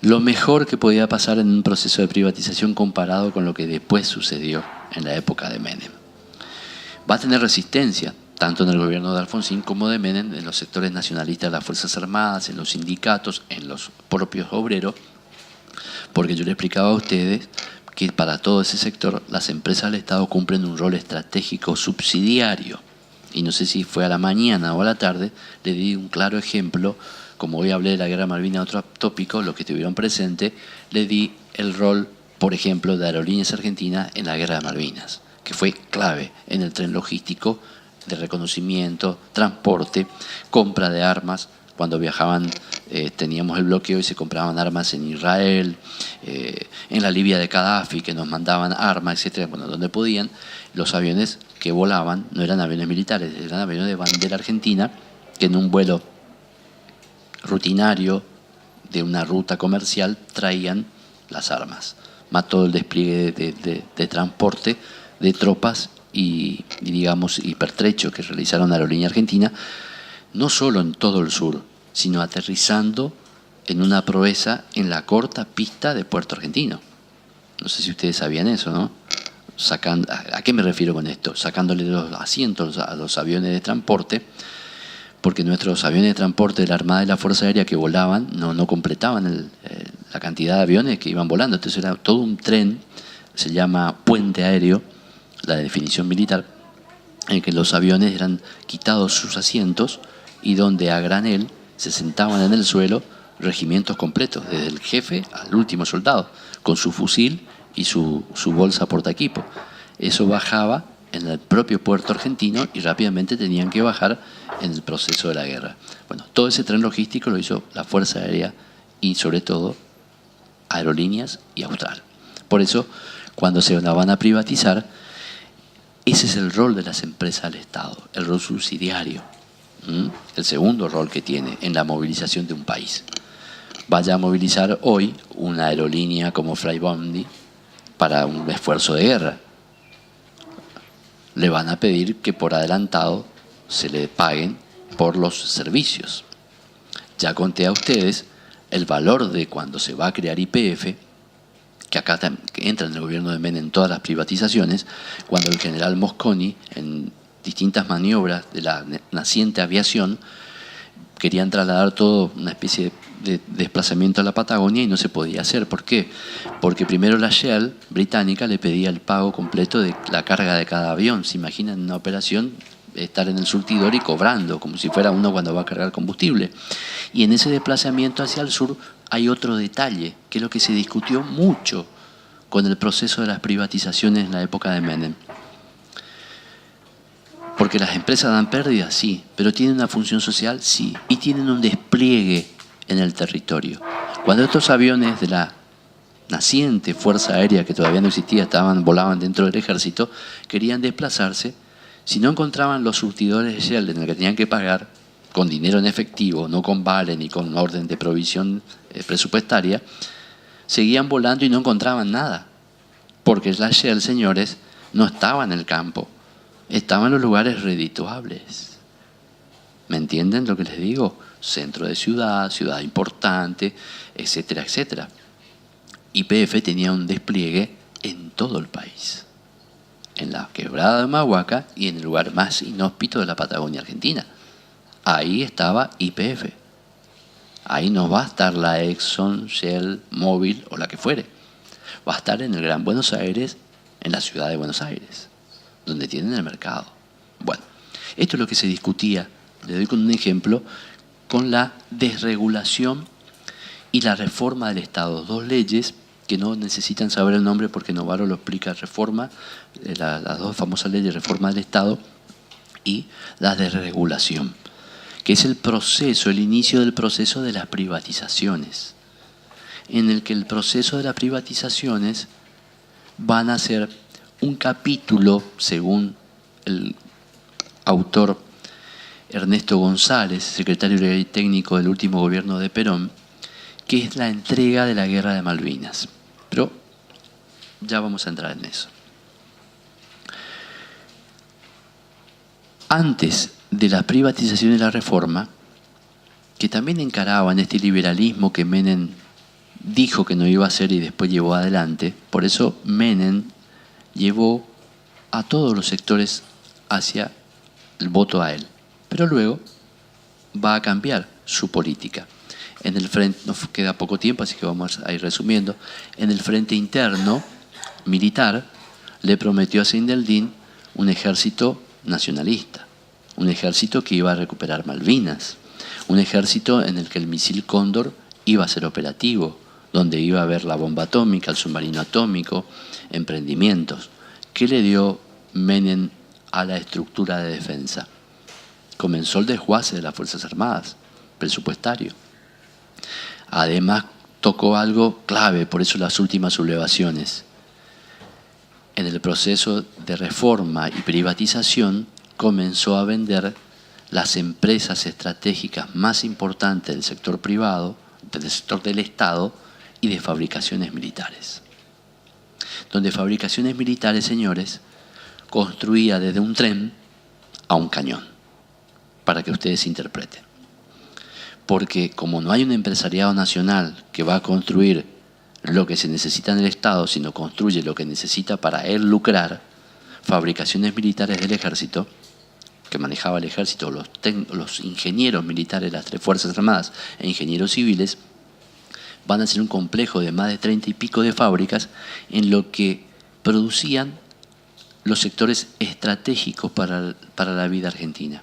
lo mejor que podía pasar en un proceso de privatización comparado con lo que después sucedió en la época de Menem. Va a tener resistencia, tanto en el gobierno de Alfonsín como de Menem, en los sectores nacionalistas de las Fuerzas Armadas, en los sindicatos, en los propios obreros, porque yo le explicaba a ustedes que para todo ese sector las empresas del Estado cumplen un rol estratégico subsidiario. Y no sé si fue a la mañana o a la tarde, le di un claro ejemplo. Como hoy hablé de la Guerra Malvinas, otro tópico, los que estuvieron presentes, le di el rol, por ejemplo, de Aerolíneas Argentinas en la Guerra de Malvinas, que fue clave en el tren logístico de reconocimiento, transporte, compra de armas. Cuando viajaban teníamos el bloqueo y se compraban armas en Israel, en la Libia de Gaddafi, que nos mandaban armas, etcétera. Bueno, donde podían, los aviones que volaban no eran aviones militares, eran aviones de bandera argentina, que en un vuelo rutinario de una ruta comercial traían las armas, más todo el despliegue de transporte de tropas y digamos pertrecho que realizaron Aerolínea Argentina, no solo en todo el sur, sino aterrizando en una proeza en la corta pista de Puerto Argentino. No sé si ustedes sabían eso, ¿no? ¿A qué me refiero con esto? Sacándole los asientos a los aviones de transporte, porque nuestros aviones de transporte de la Armada y la Fuerza Aérea que volaban no completaban la cantidad de aviones que iban volando. Entonces era todo un tren, se llama puente aéreo, la definición militar, en que los aviones eran quitados sus asientos y donde a granel se sentaban en el suelo regimientos completos, desde el jefe al último soldado, con su fusil y su bolsa portaequipo. Eso bajaba en el propio puerto argentino y rápidamente tenían que bajar en el proceso de la guerra. Bueno, todo ese tren logístico lo hizo la Fuerza Aérea y sobre todo Aerolíneas y Austral. Por eso, cuando se la van a privatizar, ese es el rol de las empresas del Estado, el rol subsidiario, el segundo rol que tiene en la movilización de un país. Vaya a movilizar hoy una aerolínea como Flybondi para un esfuerzo de guerra. Le van a pedir que por adelantado se le paguen por los servicios. Ya conté a ustedes el valor de cuando se va a crear YPF, que acá que entra en el gobierno de Menem en todas las privatizaciones, cuando el general Mosconi, en distintas maniobras de la naciente aviación, querían trasladar todo una especie de desplazamiento a la Patagonia y no se podía hacer. ¿Por qué? Porque primero la Shell británica le pedía el pago completo de la carga de cada avión. ¿Se imaginan una operación? Estar en el surtidor y cobrando, como si fuera uno cuando va a cargar combustible. Y en ese desplazamiento hacia el sur hay otro detalle, que es lo que se discutió mucho con el proceso de las privatizaciones en la época de Menem. Porque las empresas dan pérdidas, sí, pero tienen una función social, sí, y tienen un despliegue en el territorio. Cuando estos aviones de la naciente Fuerza Aérea, que todavía no existía, volaban dentro del ejército, querían desplazarse, si no encontraban los surtidores de Shell en el que tenían que pagar con dinero en efectivo, no con vale ni con orden de provisión presupuestaria, seguían volando y no encontraban nada. Porque la Shell, señores, no estaba en el campo, estaba en los lugares redituables. ¿Me entienden lo que les digo? Centro de ciudad, ciudad importante, etcétera, etcétera. YPF tenía un despliegue en todo el país. En la quebrada de Humahuaca y en el lugar más inhóspito de la Patagonia Argentina. Ahí estaba YPF. Ahí no va a estar la Exxon, Shell, Mobil o la que fuere. Va a estar en el Gran Buenos Aires, en la ciudad de Buenos Aires, donde tienen el mercado. Bueno, esto es lo que se discutía, le doy con un ejemplo, con la desregulación y la reforma del Estado. Dos leyes que no necesitan saber el nombre porque Novaro lo explica: reforma, las dos famosas leyes de reforma del Estado y la desregulación, que es el proceso, el inicio del proceso de las privatizaciones, en el que el proceso de las privatizaciones van a ser un capítulo, según el autor Ernesto González, secretario y técnico del último gobierno de Perón, que es la entrega de la Guerra de Malvinas. Pero ya vamos a entrar en eso. Antes de la privatización y la reforma, que también encaraban este liberalismo que Menem dijo que no iba a hacer y después llevó adelante, por eso Menem llevó a todos los sectores hacia el voto a él. Pero luego va a cambiar su política. En el frente, nos queda poco tiempo, así que vamos a ir resumiendo. En el frente interno militar le prometió a Sindeldin un ejército nacionalista, un ejército que iba a recuperar Malvinas, un ejército en el que el misil Cóndor iba a ser operativo, donde iba a haber la bomba atómica, el submarino atómico, emprendimientos. ¿Qué le dio Menem a la estructura de defensa? Comenzó el desguace de las Fuerzas Armadas, presupuestario. Además, tocó algo clave, por eso las últimas sublevaciones. En el proceso de reforma y privatización, comenzó a vender las empresas estratégicas más importantes del sector privado, del sector del Estado y de fabricaciones militares. Donde fabricaciones militares, señores, construía desde un tren a un cañón, para que ustedes interpreten. Porque como no hay un empresariado nacional que va a construir lo que se necesita en el Estado, sino construye lo que necesita para él lucrar, fabricaciones militares del ejército, que manejaba el ejército, los ingenieros militares de las tres Fuerzas Armadas e ingenieros civiles, van a ser un complejo de más de 30 y pico de fábricas en lo que producían los sectores estratégicos para la vida argentina.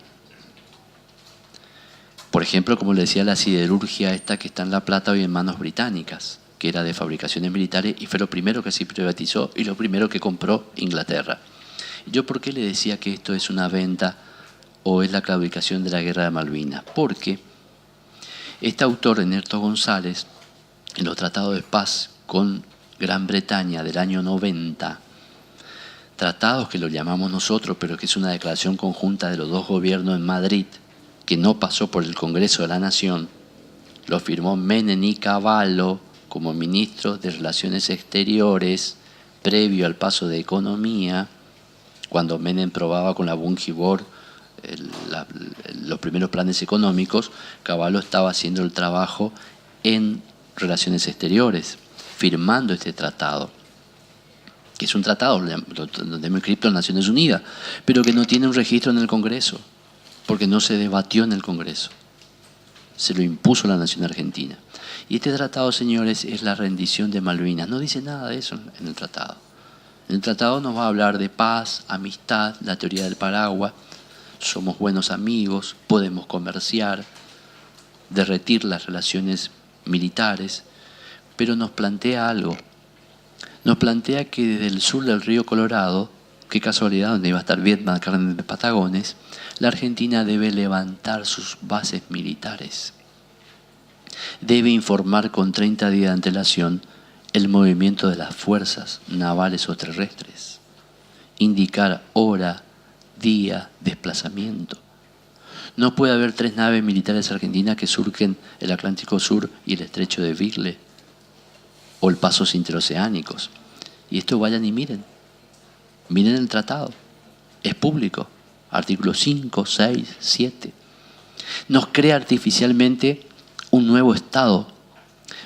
Por ejemplo, como le decía, la siderurgia esta que está en La Plata hoy en manos británicas, que era de fabricaciones militares y fue lo primero que se privatizó y lo primero que compró Inglaterra. ¿Yo por qué le decía que esto es una venta o es la claudicación de la Guerra de Malvinas? Porque este autor, Ernesto González, en los tratados de paz con Gran Bretaña del año 90, tratados que lo llamamos nosotros, pero que es una declaración conjunta de los dos gobiernos en Madrid, que no pasó por el Congreso de la Nación, lo firmó Menem y Cavallo como ministros de Relaciones Exteriores, previo al paso de Economía, cuando Menem probaba con la Bungibor los primeros planes económicos. Cavallo estaba haciendo el trabajo en Relaciones Exteriores, firmando este tratado, que es un tratado donde hemos escrito en Naciones Unidas, pero que no tiene un registro en el Congreso, porque no se debatió en el Congreso. Se lo impuso la nación argentina. Y este tratado, señores, es la rendición de Malvinas. No dice nada de eso en el tratado. En el tratado nos va a hablar de paz, amistad, la teoría del paraguas, somos buenos amigos, podemos comerciar, derretir las relaciones militares, pero nos plantea algo. Nos plantea que desde el sur del río Colorado, qué casualidad, donde iba a estar Vietnam, carne de Patagones, la Argentina debe levantar sus bases militares. Debe informar con 30 días de antelación el movimiento de las fuerzas navales o terrestres. Indicar hora, día, desplazamiento. No puede haber 3 naves militares argentinas que surquen el Atlántico Sur y el Estrecho de Beagle o el pasos interoceánicos. Y esto vayan y miren. Miren el tratado. Es público. Artículos 5, 6, 7. Nos crea artificialmente un nuevo Estado,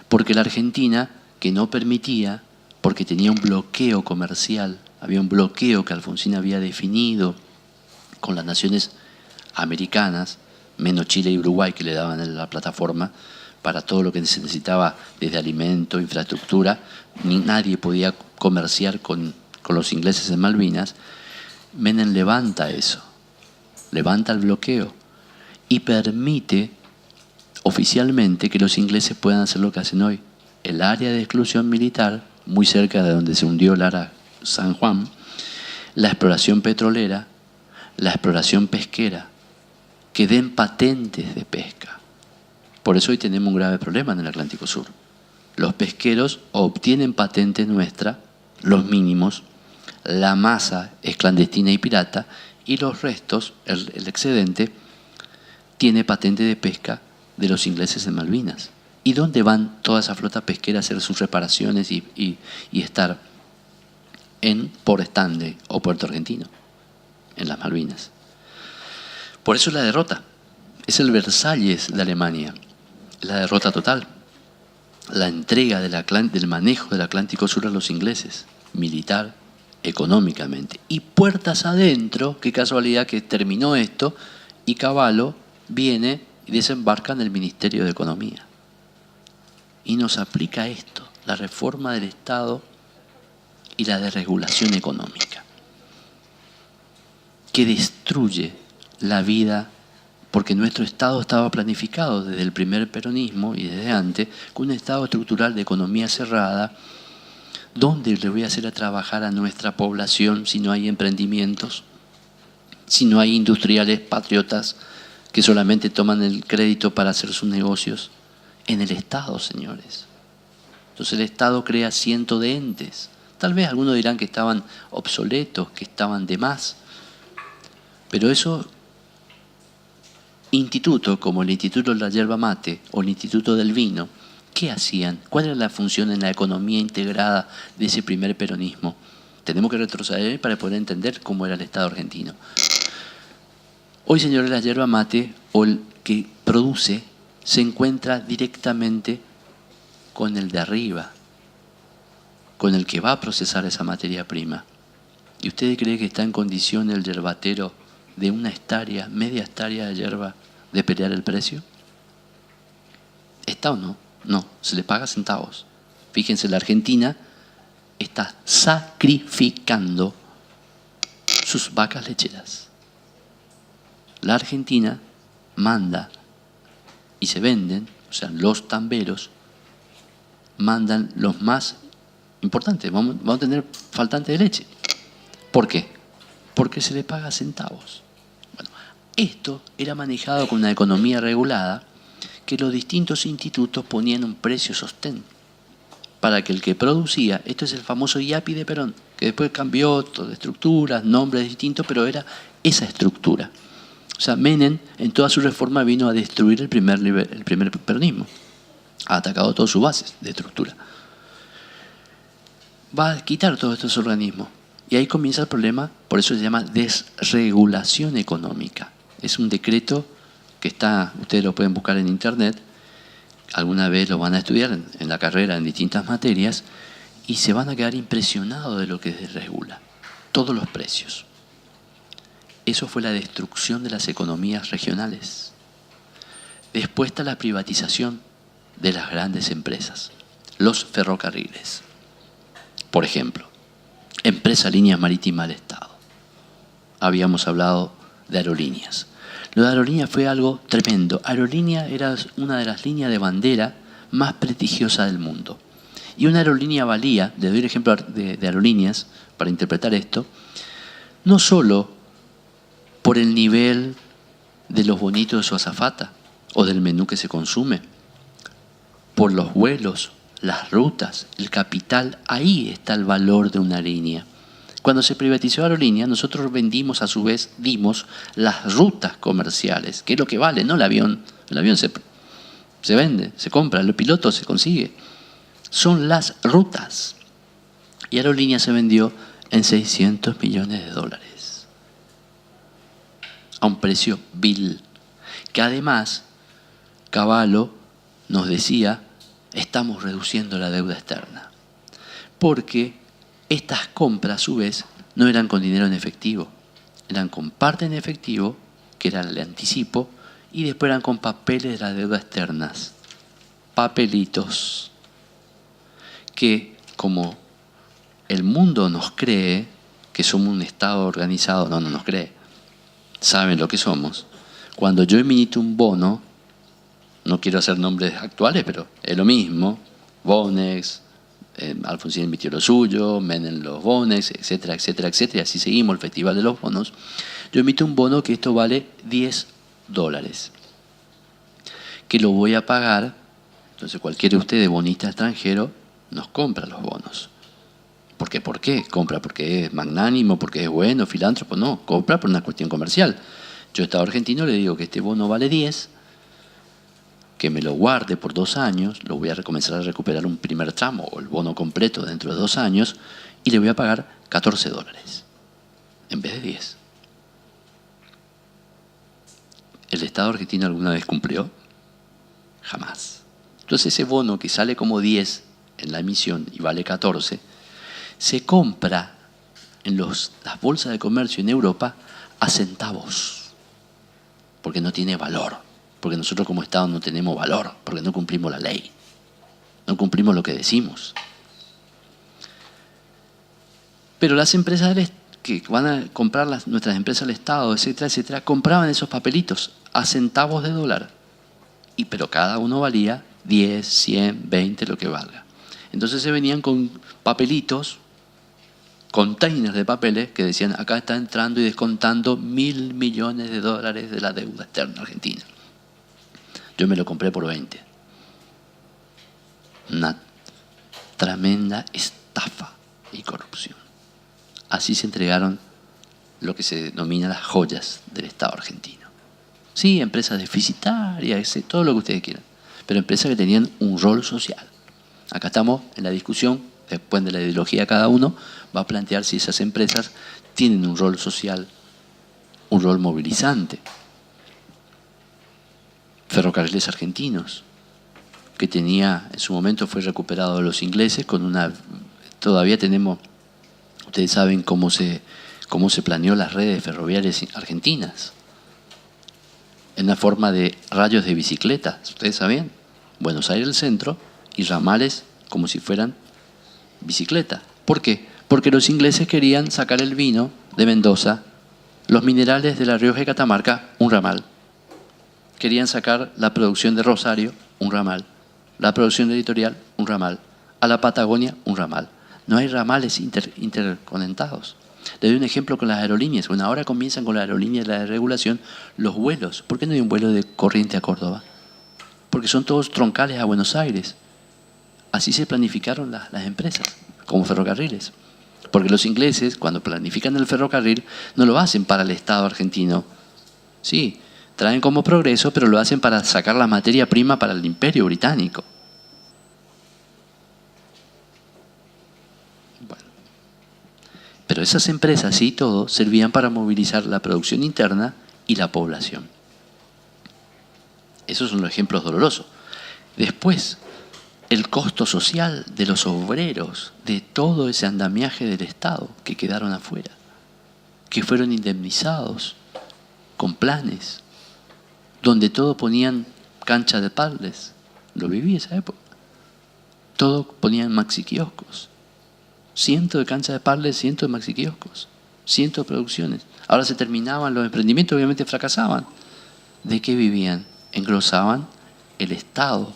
porque la Argentina, que no permitía, porque tenía un bloqueo comercial, había un bloqueo que Alfonsín había definido con las naciones americanas, menos Chile y Uruguay que le daban la plataforma para todo lo que se necesitaba desde alimento, infraestructura, nadie podía comerciar con los ingleses en Malvinas. Menem levanta eso, levanta el bloqueo y permite oficialmente que los ingleses puedan hacer lo que hacen hoy. El área de exclusión militar, muy cerca de donde se hundió Lara San Juan, la exploración petrolera, la exploración pesquera, que den patentes de pesca. Por eso hoy tenemos un grave problema en el Atlántico Sur. Los pesqueros obtienen patente nuestra, los mínimos, la masa es clandestina y pirata, y los restos, el excedente, tiene patente de pesca de los ingleses en Malvinas. ¿Y dónde van toda esa flota pesquera a hacer sus reparaciones y estar? En Port Stanley o Puerto Argentino, en las Malvinas. Por eso es la derrota. Es el Versalles de Alemania, la derrota total. La entrega del manejo del Atlántico Sur a los ingleses, militar, económicamente. Y puertas adentro, qué casualidad que terminó esto, y Cavallo viene y desembarca en el Ministerio de Economía. Y nos aplica esto, la reforma del Estado y la desregulación económica, que destruye la vida, porque nuestro Estado estaba planificado desde el primer peronismo y desde antes, con un Estado estructural de economía cerrada. ¿Dónde le voy a hacer a trabajar a nuestra población si no hay emprendimientos? Si no hay industriales patriotas que solamente toman el crédito para hacer sus negocios. En el Estado, señores. Entonces el Estado crea cientos de entes. Tal vez algunos dirán que estaban obsoletos, que estaban de más. Pero esos institutos, como el Instituto de la Yerba Mate o el Instituto del Vino, ¿qué hacían? ¿Cuál era la función en la economía integrada de ese primer peronismo? Tenemos que retroceder para poder entender cómo era el Estado argentino. Hoy, señores, la yerba mate o el que produce se encuentra directamente con el de arriba, con el que va a procesar esa materia prima. ¿Y usted cree que está en condición el yerbatero de una hectárea, media hectárea de yerba, de pelear el precio? ¿Está o no? No, se le paga centavos. Fíjense, la Argentina está sacrificando sus vacas lecheras. La Argentina manda y se venden, o sea, los tamberos mandan los más importantes. Vamos a tener faltante de leche. ¿Por qué? Porque se le paga centavos. Bueno, esto era manejado con una economía regulada, que los distintos institutos ponían un precio sostén para que el que producía, esto es el famoso IAPI de Perón, que después cambió de estructuras, nombres distintos, pero era esa estructura. O sea, Menem en toda su reforma vino a destruir el primer peronismo. Ha atacado todas sus bases de estructura. Va a quitar todos estos organismos. Y ahí comienza el problema, por eso se llama desregulación económica. Es un decreto que está, ustedes lo pueden buscar en internet, alguna vez lo van a estudiar en la carrera en distintas materias y se van a quedar impresionados de lo que desregula. Todos los precios. Eso fue la destrucción de las economías regionales. Después está la privatización de las grandes empresas. Los ferrocarriles. Por ejemplo, empresa Líneas Marítimas del Estado. Habíamos hablado de aerolíneas. Lo de aerolíneas fue algo tremendo. Aerolínea era una de las líneas de bandera más prestigiosas del mundo. Y una aerolínea valía, le doy el ejemplo de aerolíneas para interpretar esto, no solo por el nivel de los bonitos de su azafata o del menú que se consume, por los vuelos, las rutas, el capital, ahí está el valor de una línea. Cuando se privatizó Aerolínea, nosotros vendimos, a su vez, dimos las rutas comerciales, que es lo que vale, no el avión. El avión se vende, se compra, el piloto se consigue. Son las rutas. Y Aerolínea se vendió en $600 millones. A un precio vil. Que además, Cavallo nos decía, estamos reduciendo la deuda externa. Porque estas compras, a su vez, no eran con dinero en efectivo. Eran con parte en efectivo, que era el anticipo, y después eran con papeles de las deudas externas. Papelitos. Que, como el mundo nos cree que somos un Estado organizado, no nos cree. Saben lo que somos. Cuando yo emito un bono, no quiero hacer nombres actuales, pero es lo mismo, Bonex, Alfonsín emitió lo suyo, Menem los bonos, etcétera, etcétera, etcétera, y así seguimos el festival de los bonos. Yo emito un bono que esto vale $10, que lo voy a pagar, entonces cualquiera de ustedes, bonista extranjero, nos compra los bonos. ¿Por qué? ¿Por qué? ¿Compra porque es magnánimo, porque es bueno, filántropo? No, compra por una cuestión comercial. Yo, Estado argentino, le digo que este bono vale 10, que me lo guarde por 2 años, lo voy a comenzar a recuperar un primer tramo o el bono completo dentro de 2 años y le voy a pagar $14 en vez de 10. ¿El Estado argentino alguna vez cumplió? Jamás. Entonces ese bono que sale como 10 en la emisión y vale 14, se compra en las bolsas de comercio en Europa a centavos, porque no tiene valor. Porque nosotros como Estado no tenemos valor, porque no cumplimos la ley, no cumplimos lo que decimos. Pero las empresas que van a comprar nuestras empresas del Estado, etcétera, etcétera, compraban esos papelitos a centavos de dólar. Pero cada uno valía 10, 100, 20, lo que valga. Entonces se venían con papelitos, containers de papeles que decían, acá está entrando y descontando $1.000 millones de la deuda externa argentina. Yo me lo compré por 20. Una tremenda estafa y corrupción. Así se entregaron lo que se denomina las joyas del Estado argentino. Sí, empresas deficitarias, todo lo que ustedes quieran, pero empresas que tenían un rol social. Acá estamos en la discusión, después de la ideología de cada uno, va a plantear si esas empresas tienen un rol social, un rol movilizante. Ferrocarriles Argentinos, que tenía, en su momento fue recuperado de los ingleses con una todavía tenemos, ustedes saben cómo se planeó las redes ferroviarias argentinas, en la forma de rayos de bicicletas, ¿ustedes sabían? Buenos Aires el centro y ramales como si fueran bicicletas. ¿Por qué? Porque los ingleses querían sacar el vino de Mendoza, los minerales de La Rioja y Catamarca, un ramal. Querían sacar la producción de Rosario, un ramal. La producción editorial, un ramal. A la Patagonia, un ramal. No hay ramales interconectados. Le doy un ejemplo con las aerolíneas. Bueno, ahora comienzan con la aerolínea y la desregulación los vuelos. ¿Por qué no hay un vuelo de Corrientes a Córdoba? Porque son todos troncales a Buenos Aires. Así se planificaron las empresas, como ferrocarriles. Porque los ingleses, cuando planifican el ferrocarril, no lo hacen para el Estado argentino. Sí, traen como progreso, pero lo hacen para sacar la materia prima para el Imperio Británico. Bueno. Pero esas empresas y todo servían para movilizar la producción interna y la población. Esos son los ejemplos dolorosos. Después, el costo social de los obreros, de todo ese andamiaje del Estado que quedaron afuera, que fueron indemnizados con planes, donde todo ponían cancha de pádel. Lo viví esa época. Todo ponían maxi kioscos. Cientos de canchas de pádel, cientos de maxi kioscos, cientos de producciones. Ahora se terminaban los emprendimientos, obviamente fracasaban. ¿De qué vivían? Engrosaban el estado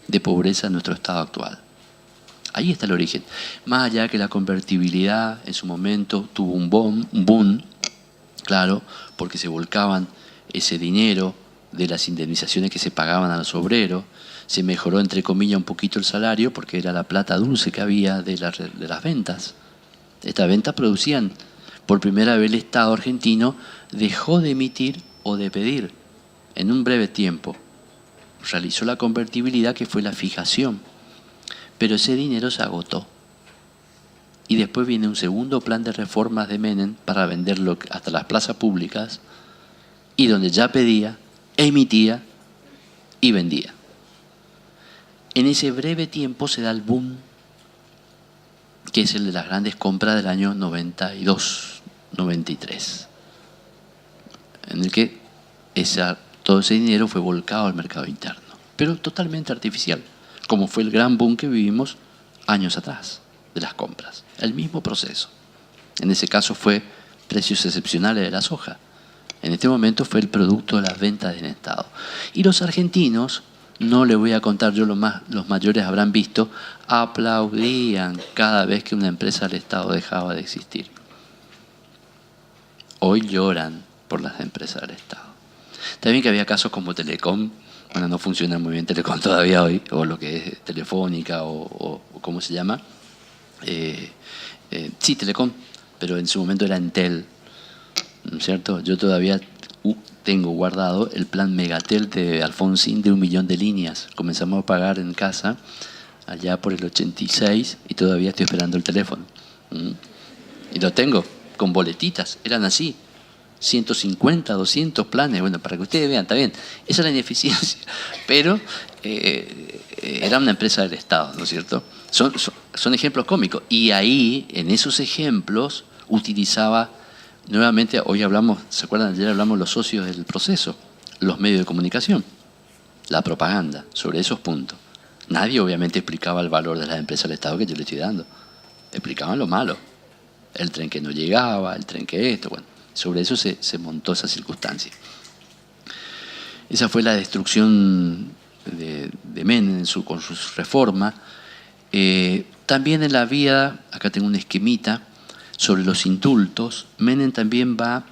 de pobreza en nuestro estado actual. Ahí está el origen. Más allá que la convertibilidad en su momento tuvo un boom, claro, porque se volcaban ese dinero de las indemnizaciones que se pagaban a los obreros, se mejoró entre comillas un poquito el salario porque era la plata dulce que había de las ventas. Estas ventas producían, por primera vez el Estado argentino dejó de emitir o de pedir en un breve tiempo. Realizó la convertibilidad que fue la fijación, pero ese dinero se agotó. Y después viene un segundo plan de reformas de Menem para venderlo hasta las plazas públicas y donde ya pedía, emitía y vendía. En ese breve tiempo se da el boom, que es el de las grandes compras del año 92, 93, en el que todo ese dinero fue volcado al mercado interno, pero totalmente artificial, como fue el gran boom que vivimos años atrás de las compras. El mismo proceso. En ese caso fue precios excepcionales de la soja. En este momento fue el producto de las ventas del Estado. Y los argentinos, no les voy a contar, los mayores habrán visto, aplaudían cada vez que una empresa del Estado dejaba de existir. Hoy lloran por las empresas del Estado. También que había casos como Telecom, bueno, no funciona muy bien Telecom todavía hoy, o lo que es Telefónica, o ¿cómo se llama? Sí, Telecom, pero en su momento era Entel, ¿no es cierto? Yo todavía tengo guardado el plan Megatel de Alfonsín de 1 millón de líneas. Comenzamos a pagar en casa allá por el 86 y todavía estoy esperando el teléfono. Y lo tengo con boletitas, eran así. 150, 200 planes, bueno, para que ustedes vean, está bien, esa es la ineficiencia, pero era una empresa del Estado, ¿no es cierto? Son ejemplos cómicos, y ahí, en esos ejemplos, utilizaba, nuevamente, hoy hablamos, ¿se acuerdan? Ayer hablamos los socios del proceso, los medios de comunicación, la propaganda, sobre esos puntos. Nadie, obviamente, explicaba el valor de las empresas del Estado que yo le estoy dando, explicaban lo malo, el tren que no llegaba, el tren que esto, bueno. Sobre eso se montó esa circunstancia. Esa fue la destrucción de Menem con sus reformas. También en la vía, acá tengo un esquemita, sobre los indultos. Menem también va,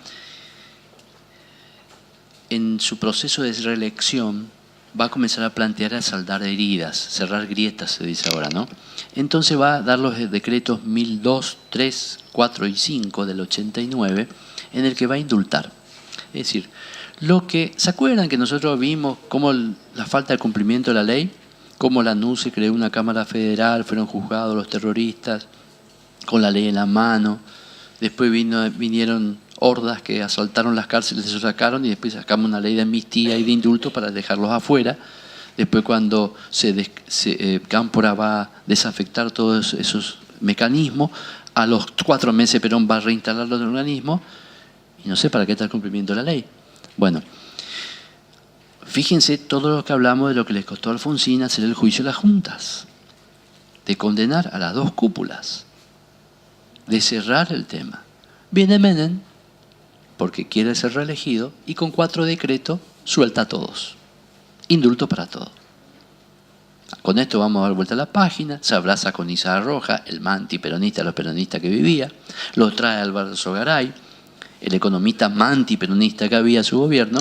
en su proceso de reelección, va a comenzar a plantear a saldar heridas, cerrar grietas, se dice ahora, ¿no? Entonces va a dar los decretos 1002, 3, 4 y 5 del 89, en el que va a indultar. Es decir, ¿se acuerdan que nosotros vimos cómo la falta de cumplimiento de la ley? Cómo la NUCE creó una Cámara Federal, fueron juzgados los terroristas, con la ley en la mano. Después vinieron hordas que asaltaron las cárceles, se sacaron y después sacamos una ley de amnistía y de indulto para dejarlos afuera. Después cuando Cámpora va a desafectar todos esos mecanismo. A los 4 meses Perón va a reinstalar el organismo y no sé para qué está cumplimiento la ley. Bueno, fíjense todo lo que hablamos de lo que les costó a Alfonsín hacer el juicio a las juntas, de condenar a las 2 cúpulas, de cerrar el tema. Viene Menem, porque quiere ser reelegido, y con 4 decretos suelta a todos. Indulto para todos. Con esto vamos a dar vuelta a la página, se abraza con Isaac Roja, el más antiperonista de los peronistas que vivía, lo trae Álvaro Sogaray, el economista más antiperonista que había en su gobierno,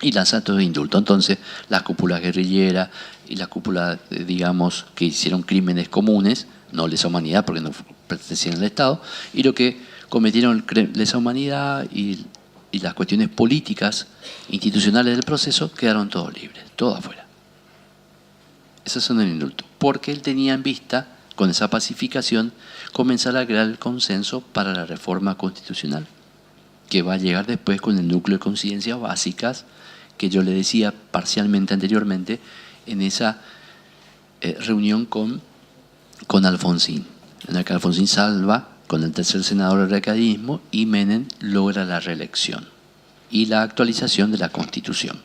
y lanza todo indulto. Entonces, las cúpulas guerrilleras y las cúpulas, digamos, que hicieron crímenes comunes, no lesa humanidad porque no pertenecían al Estado, y lo que cometieron lesa humanidad y las cuestiones políticas, institucionales del proceso, quedaron todos libres, todos afuera. Esos son el indulto. Porque él tenía en vista, con esa pacificación, comenzar a crear el consenso para la reforma constitucional, que va a llegar después con el núcleo de coincidencias básicas que yo le decía parcialmente anteriormente en esa reunión con Alfonsín, en la que Alfonsín salva con el tercer senador el recadismo y Menem logra la reelección y la actualización de la Constitución.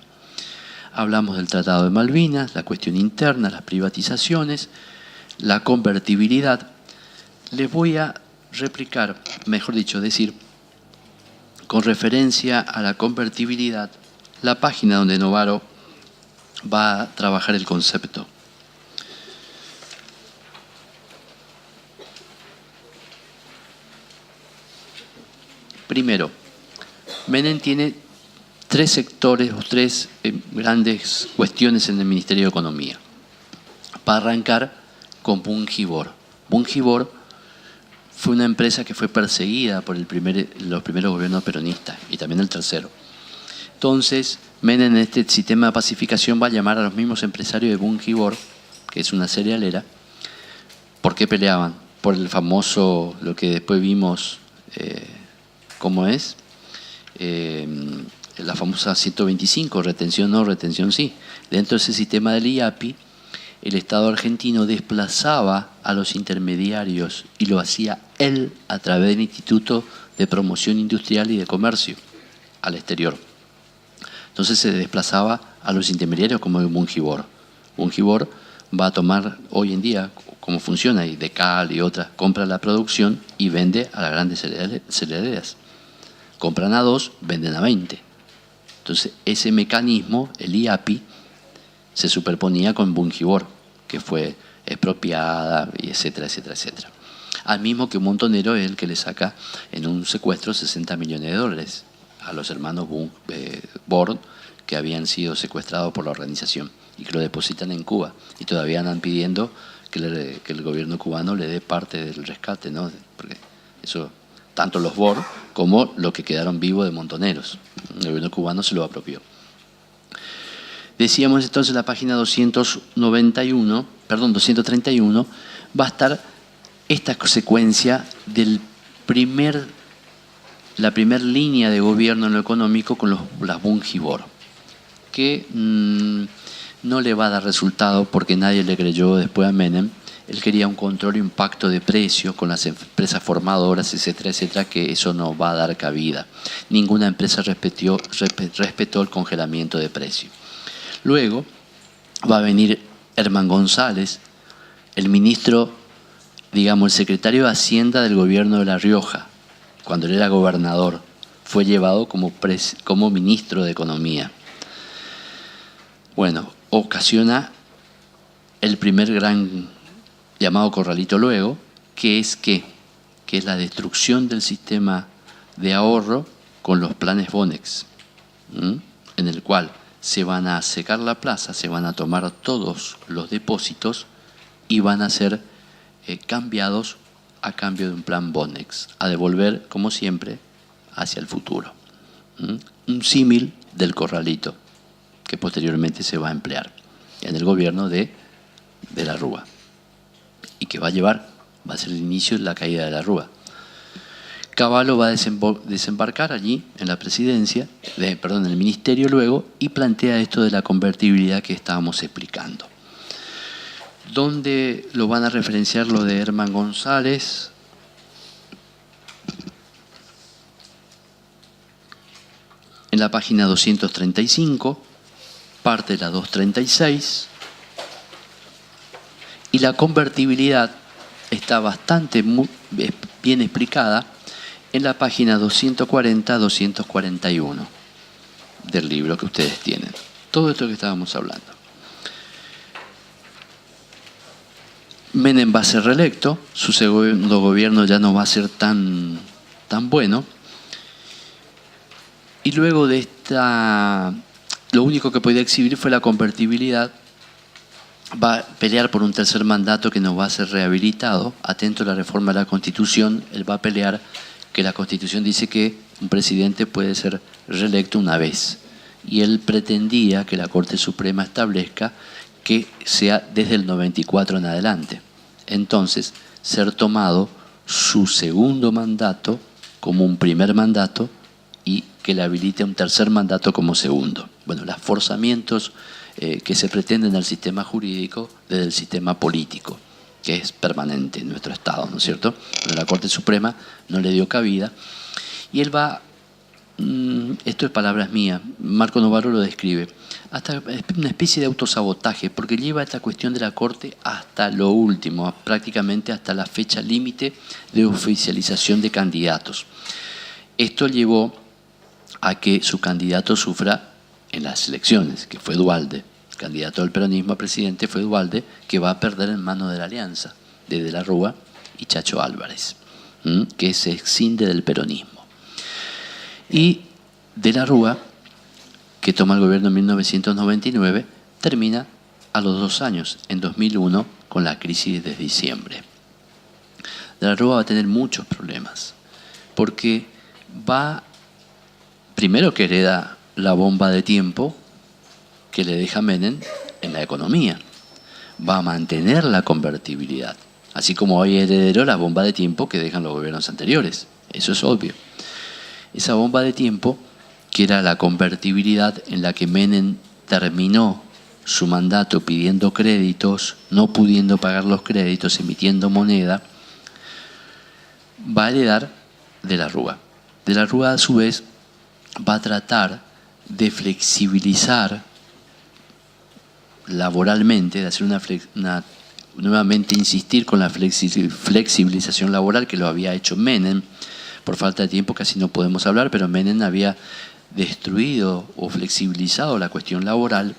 Hablamos del Tratado de Malvinas, la cuestión interna, las privatizaciones, la convertibilidad. Les voy a replicar, mejor dicho, decir, con referencia a la convertibilidad, la página donde Novaro va a trabajar el concepto. Primero, Menem tiene 3 sectores o 3 grandes cuestiones en el Ministerio de Economía. Para arrancar con Bungibor. Bungibor fue una empresa que fue perseguida por los primeros gobiernos peronistas y también el tercero. Entonces, Menem en este sistema de pacificación va a llamar a los mismos empresarios de Bungibor, que es una cerealera. ¿Por qué peleaban? Por el famoso, lo que después vimos, ¿cómo es? La famosa 125, retención no, retención sí. Dentro de ese sistema del IAPI, el Estado argentino desplazaba a los intermediarios y lo hacía él a través del Instituto de Promoción Industrial y de Comercio al exterior. Entonces se desplazaba a los intermediarios como Bungibor. Bungibor va a tomar hoy en día, como funciona, y Decal y otras, compra la producción y vende a las grandes cerealeras. Compran a 2, venden a 20. Entonces ese mecanismo, el IAPI, se superponía con Bungibor, que fue expropiada, y etcétera, etcétera, etcétera. Al mismo que Montonero es el que le saca en un secuestro $60 millones a los hermanos Born, que habían sido secuestrados por la organización y que lo depositan en Cuba. Y todavía andan pidiendo que el gobierno cubano le dé parte del rescate, ¿no? Porque eso, tanto los Born como los que quedaron vivos de Montoneros. El gobierno cubano se lo apropió. Decíamos entonces en la página 231, va a estar esta secuencia de la primera línea de gobierno en lo económico con las Bungibor, que no le va a dar resultado porque nadie le creyó después a Menem. Él quería un control y un pacto de precios con las empresas formadoras, etcétera, etcétera, que eso no va a dar cabida. Ninguna empresa respetó el congelamiento de precios. Luego va a venir Herman González, el ministro, digamos, el secretario de Hacienda del gobierno de La Rioja, cuando él era gobernador, fue llevado como ministro de Economía. Bueno, ocasiona el primer gran llamado corralito luego, que es la destrucción del sistema de ahorro con los planes Bonex, en el cual se van a secar la plaza, se van a tomar todos los depósitos y van a ser cambiados a cambio de un plan Bonex, a devolver, como siempre, hacia el futuro. Un símil del corralito, que posteriormente se va a emplear en el gobierno de la Rúa, y que va a ser el inicio de la caída de la Rúa. Cavallo va a desembarcar allí en la presidencia, en el ministerio luego, y plantea esto de la convertibilidad que estábamos explicando. ¿Dónde lo van a referenciar lo de Herman González? En la página 235, parte de la 236, y la convertibilidad está bastante bien explicada en la página 240-241 del libro que ustedes tienen. Todo esto que estábamos hablando. Menem va a ser reelecto, su segundo gobierno ya no va a ser tan bueno. Y luego de esta, lo único que podía exhibir fue la convertibilidad. Va a pelear por un tercer mandato que no va a ser rehabilitado. Atento a la reforma de la Constitución, él va a pelear que la Constitución dice que un presidente puede ser reelecto una vez. Y él pretendía que la Corte Suprema establezca que sea desde el 94 en adelante. Entonces, ser tomado su segundo mandato como un primer mandato y que le habilite un tercer mandato como segundo. Bueno, los forzamientos que se pretenden al sistema jurídico desde el sistema político, que es permanente en nuestro Estado, ¿no es cierto? Pero la Corte Suprema no le dio cabida y él va, esto es palabras mías, Marco Novaro lo describe, hasta una especie de autosabotaje, porque lleva esta cuestión de la Corte hasta lo último, prácticamente hasta la fecha límite de oficialización de candidatos. Esto llevó a que su candidato sufra en las elecciones, que fue Duhalde. El candidato del peronismo a presidente fue Duhalde, que va a perder en manos de la alianza de la Rúa y Chacho Álvarez, que se escinde del peronismo. Y de la Rúa, que toma el gobierno en 1999, termina a los 2 años, en 2001, con la crisis de diciembre. De la Rúa va a tener muchos problemas, porque va, primero que hereda la bomba de tiempo que le deja Menem en la economía. Va a mantener la convertibilidad, así como hoy heredero la bomba de tiempo que dejan los gobiernos anteriores. Eso es obvio. Esa bomba de tiempo, que era la convertibilidad en la que Menem terminó su mandato pidiendo créditos, no pudiendo pagar los créditos, emitiendo moneda, va a heredar de la Rúa. De la Rúa, a su vez, va a tratar de flexibilizar laboralmente, de hacer nuevamente insistir con la flexibilización laboral que lo había hecho Menem. Por falta de tiempo casi no podemos hablar, pero Menem había destruido o flexibilizado la cuestión laboral,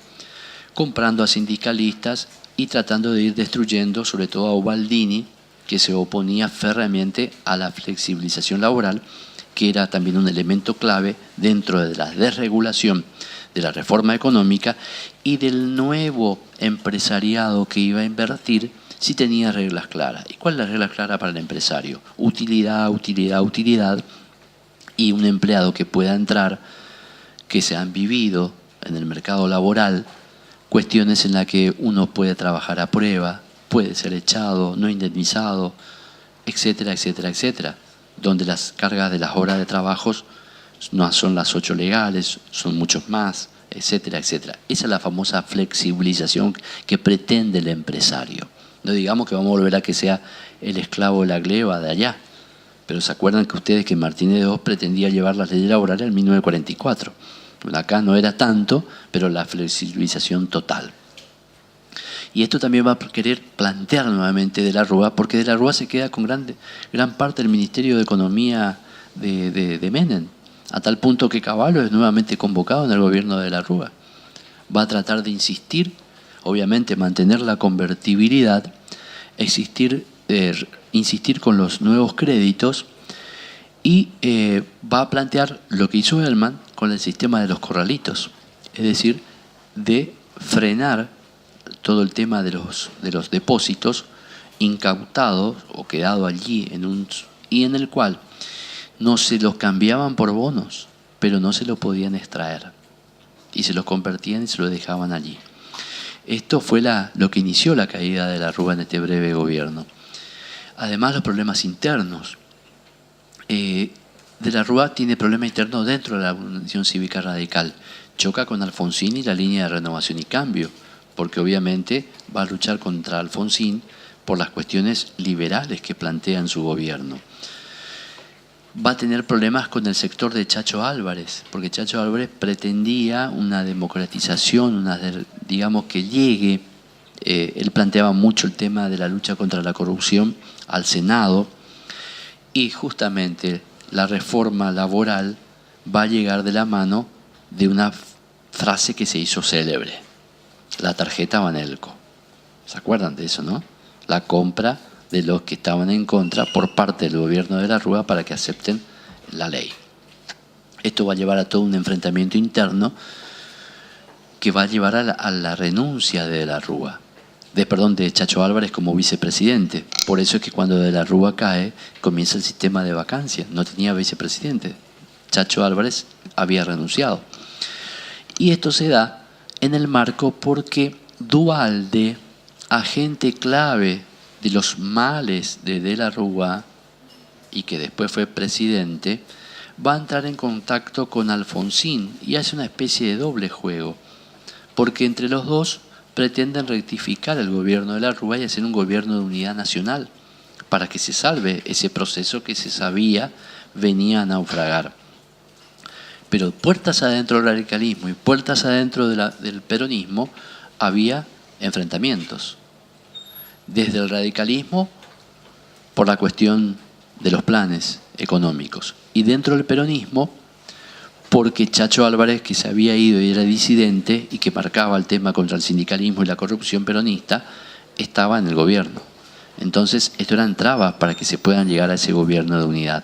comprando a sindicalistas y tratando de ir destruyendo sobre todo a Ubaldini, que se oponía férreamente a la flexibilización laboral, que era también un elemento clave dentro de la desregulación de la reforma económica y del nuevo empresariado que iba a invertir si tenía reglas claras. ¿Y cuál es la regla clara para el empresario? Utilidad, utilidad, utilidad, y un empleado que pueda entrar, que se han vivido en el mercado laboral, cuestiones en las que uno puede trabajar a prueba, puede ser echado, no indemnizado, etcétera, etcétera, etcétera, donde las cargas de las horas de trabajo no son las 8 legales, son muchos más, etcétera, etcétera. Esa es la famosa flexibilización que pretende el empresario. No digamos que vamos a volver a que sea el esclavo de la gleba de allá, pero se acuerdan que ustedes que Martínez II pretendía llevar las leyes laborales en 1944. Acá no era tanto, pero la flexibilización total. Y esto también va a querer plantear nuevamente de la Rúa, porque de la Rúa se queda con gran parte del Ministerio de Economía de Menem, a tal punto que Cavallo es nuevamente convocado en el gobierno de la Rúa. Va a tratar de insistir, obviamente mantener la convertibilidad, insistir con los nuevos créditos y va a plantear lo que hizo Elman con el sistema de los corralitos, es decir, de frenar todo el tema de los depósitos incautados o quedado allí y en el cual no se los cambiaban por bonos, pero no se los podían extraer y se los convertían y se los dejaban allí. Esto fue lo que inició la caída de la Rúa en este breve gobierno. Además, los problemas internos. De la Rúa tiene problemas internos dentro de la Unión Cívica Radical. Choca con Alfonsín y la línea de Renovación y Cambio, porque obviamente va a luchar contra Alfonsín por las cuestiones liberales que plantea en su gobierno. Va a tener problemas con el sector de Chacho Álvarez, porque Chacho Álvarez pretendía una democratización, digamos que llegue, él planteaba mucho el tema de la lucha contra la corrupción al Senado, y justamente la reforma laboral va a llegar de la mano de una frase que se hizo célebre: la tarjeta Banelco. ¿Se acuerdan de eso, no? La compra de los que estaban en contra por parte del gobierno de la Rúa para que acepten la ley. Esto va a llevar a todo un enfrentamiento interno que va a llevar a la renuncia de la Rúa, de Chacho Álvarez como vicepresidente. Por eso es que cuando de la Rúa cae, comienza el sistema de vacancia. No tenía vicepresidente. Chacho Álvarez había renunciado. Y esto se da en el marco porque Duhalde, agente clave de los males de la Rúa, y que después fue presidente, va a entrar en contacto con Alfonsín y hace una especie de doble juego, porque entre los dos pretenden rectificar el gobierno de la Rúa y hacer un gobierno de unidad nacional para que se salve ese proceso que se sabía venía a naufragar. Pero puertas adentro del radicalismo y puertas adentro del peronismo había enfrentamientos. Desde el radicalismo por la cuestión de los planes económicos y dentro del peronismo porque Chacho Álvarez, que se había ido y era disidente y que marcaba el tema contra el sindicalismo y la corrupción peronista, estaba en el gobierno. Entonces esto eran trabas para que se puedan llegar a ese gobierno de unidad.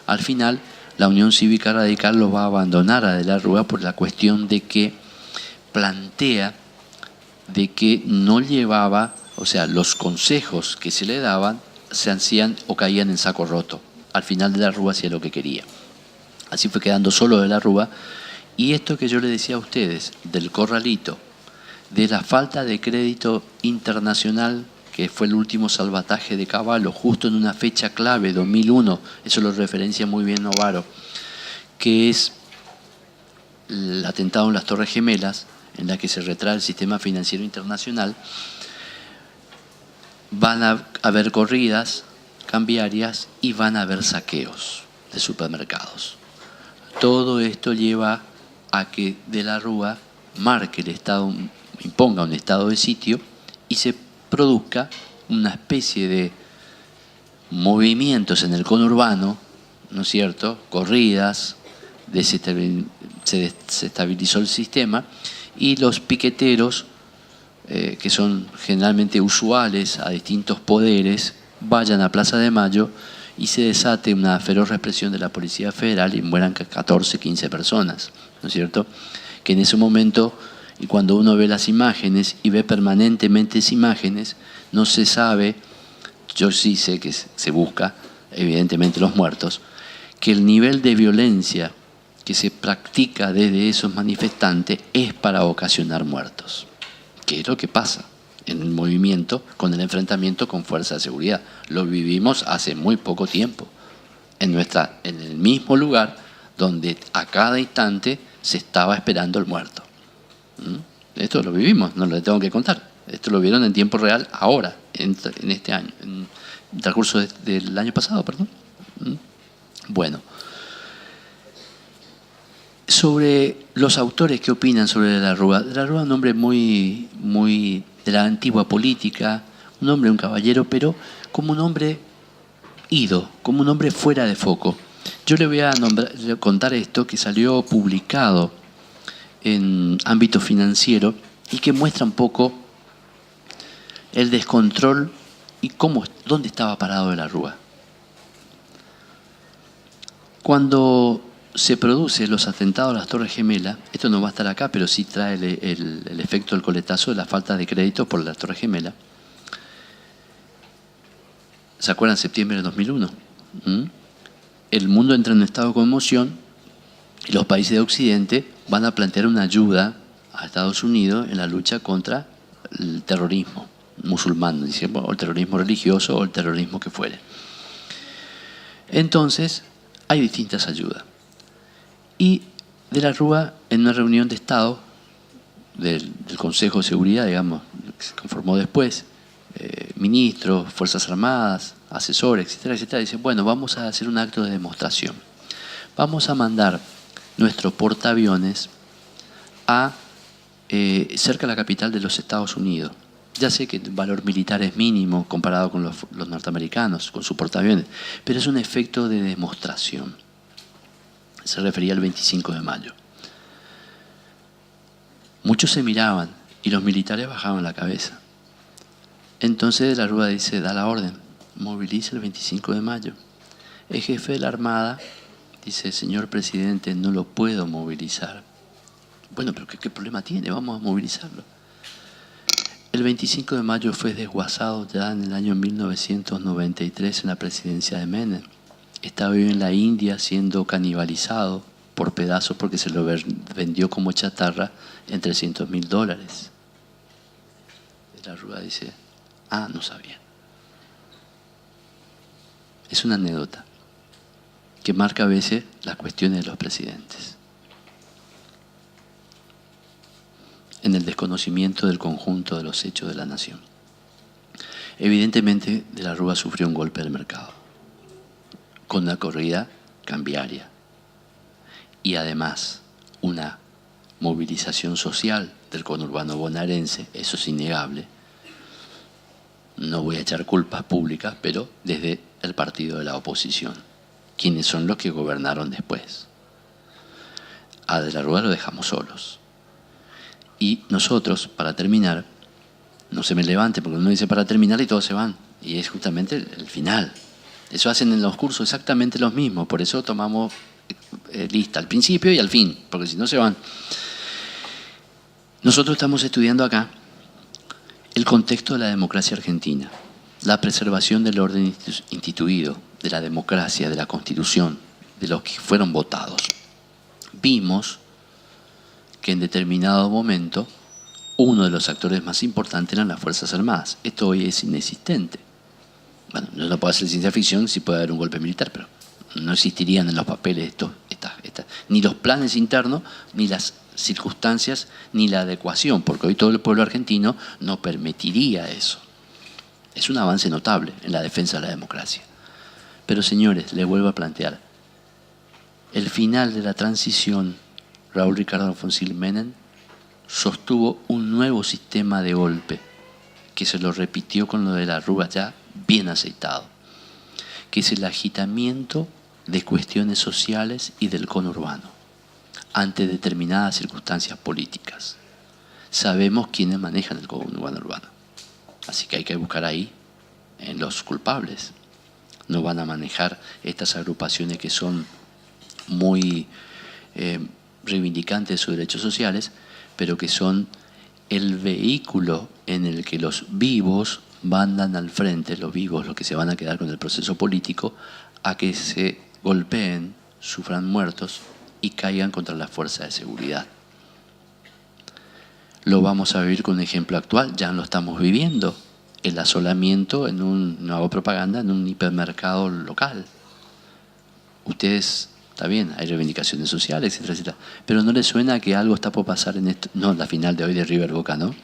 Al final la Unión Cívica Radical los va a abandonar a De la Rúa por la cuestión de que plantea de que no llevaba, o sea, los consejos que se le daban se hacían o caían en saco roto. Al final De la Rúa hacía lo que quería. Así fue quedando solo De la Rúa. Y esto que yo le decía a ustedes, del corralito, de la falta de crédito internacional, que fue el último salvataje de Cavallo, justo en una fecha clave, 2001, eso lo referencia muy bien Novaro, que es el atentado en las Torres Gemelas, en la que se retrae el sistema financiero internacional. Van a haber corridas cambiarias y van a haber saqueos de supermercados. Todo esto lleva a que De la Rúa marque el estado, imponga un estado de sitio y se produzca una especie de movimientos en el conurbano, ¿no es cierto? Corridas, se estabilizó el sistema y los piqueteros, que son generalmente usuales a distintos poderes, vayan a Plaza de Mayo y se desate una feroz represión de la Policía Federal y mueran 14, 15 personas, ¿no es cierto? Que en ese momento, y cuando uno ve las imágenes y ve permanentemente esas imágenes, no se sabe, yo sí sé que se busca, evidentemente los muertos, que el nivel de violencia que se practica desde esos manifestantes es para ocasionar muertos, que es lo que pasa en el movimiento con el enfrentamiento con fuerzas de seguridad. Lo vivimos hace muy poco tiempo, en el mismo lugar donde a cada instante se estaba esperando el muerto. Esto lo vivimos, no lo tengo que contar. Esto lo vieron en tiempo real ahora, en este año, en el transcurso del año pasado, perdón. Bueno, sobre los autores que opinan sobre De la Rúa. De la Rúa es un hombre muy, muy de la antigua política, un hombre, un caballero, pero como un hombre ido, como un hombre fuera de foco. Yo le voy a contar esto que salió publicado en ámbito financiero y que muestra un poco el descontrol y dónde estaba parado De la Rúa. Cuando se produce los atentados a las Torres Gemelas, esto no va a estar acá, pero sí trae el efecto del coletazo de la falta de crédito por las Torres Gemelas. ¿Se acuerdan? Septiembre de 2001. El mundo entra en un estado de conmoción y los países de Occidente van a plantear una ayuda a Estados Unidos en la lucha contra el terrorismo musulmán, o el terrorismo religioso o el terrorismo que fuere. Entonces, hay distintas ayudas. Y De la Rúa, en una reunión de Estado, del Consejo de Seguridad, digamos, que se conformó después, ministros, Fuerzas Armadas, asesores, etcétera, etcétera, dicen, bueno, vamos a hacer un acto de demostración. Vamos a mandar nuestro portaaviones a cerca de la capital de los Estados Unidos. Ya sé que el valor militar es mínimo comparado con los norteamericanos, con su portaaviones, pero es un efecto de demostración. Se refería al 25 de mayo. Muchos se miraban y los militares bajaban la cabeza. Entonces de la Rúa dice, da la orden, movilice el 25 de mayo. El jefe de la Armada dice, señor presidente, no lo puedo movilizar. Bueno, pero ¿qué problema tiene? Vamos a movilizarlo. El 25 de mayo fue desguazado ya en el año 1993 en la presidencia de Menem. Estaba en la India siendo canibalizado por pedazos porque se lo vendió como chatarra en $300.000. La Rúa dice, no sabía. Es una anécdota que marca a veces las cuestiones de los presidentes. En el desconocimiento del conjunto de los hechos de la nación. Evidentemente, de la Rúa sufrió un golpe del mercado, con una corrida cambiaria y además una movilización social del conurbano bonaerense, eso es innegable. No voy a echar culpas públicas, pero desde el partido de la oposición, quienes son los que gobernaron después. A de la Rúa lo dejamos solos. Y nosotros, para terminar, no se me levante, porque uno dice para terminar y todos se van. Y es justamente el final. Eso hacen en los cursos exactamente los mismos. Por eso tomamos lista al principio y al fin, porque si no se van. Nosotros estamos estudiando acá el contexto de la democracia argentina, la preservación del orden instituido, de la democracia, de la Constitución, de los que fueron votados. Vimos que en determinado momento uno de los actores más importantes eran las Fuerzas Armadas. Esto hoy es inexistente. Bueno, no puede ser ciencia ficción si puede haber un golpe militar, pero no existirían en los papeles ni los planes internos, ni las circunstancias, ni la adecuación, porque hoy todo el pueblo argentino no permitiría eso. Es un avance notable en la defensa de la democracia. Pero señores, les vuelvo a plantear, el final de la transición, Raúl Ricardo Alfonsín Menem sostuvo un nuevo sistema de golpe que se lo repitió con lo de la Rúa ya bien aceitado, que es el agitamiento de cuestiones sociales y del conurbano ante determinadas circunstancias políticas. Sabemos quiénes manejan el conurbano urbano, así que hay que buscar ahí en los culpables. No van a manejar estas agrupaciones que son muy reivindicantes de sus derechos sociales, pero que son el vehículo en el que los vivos mandan al frente, los vivos, los que se van a quedar con el proceso político, a que se golpeen, sufran muertos y caigan contra la fuerza de seguridad. Lo vamos a vivir con un ejemplo actual, ya lo estamos viviendo, el asolamiento no hago propaganda, en un hipermercado local. Ustedes, está bien, hay reivindicaciones sociales, etcétera, etcétera, pero ¿no les suena que algo está por pasar en esto? No, la final de hoy de River Boca, ¿no?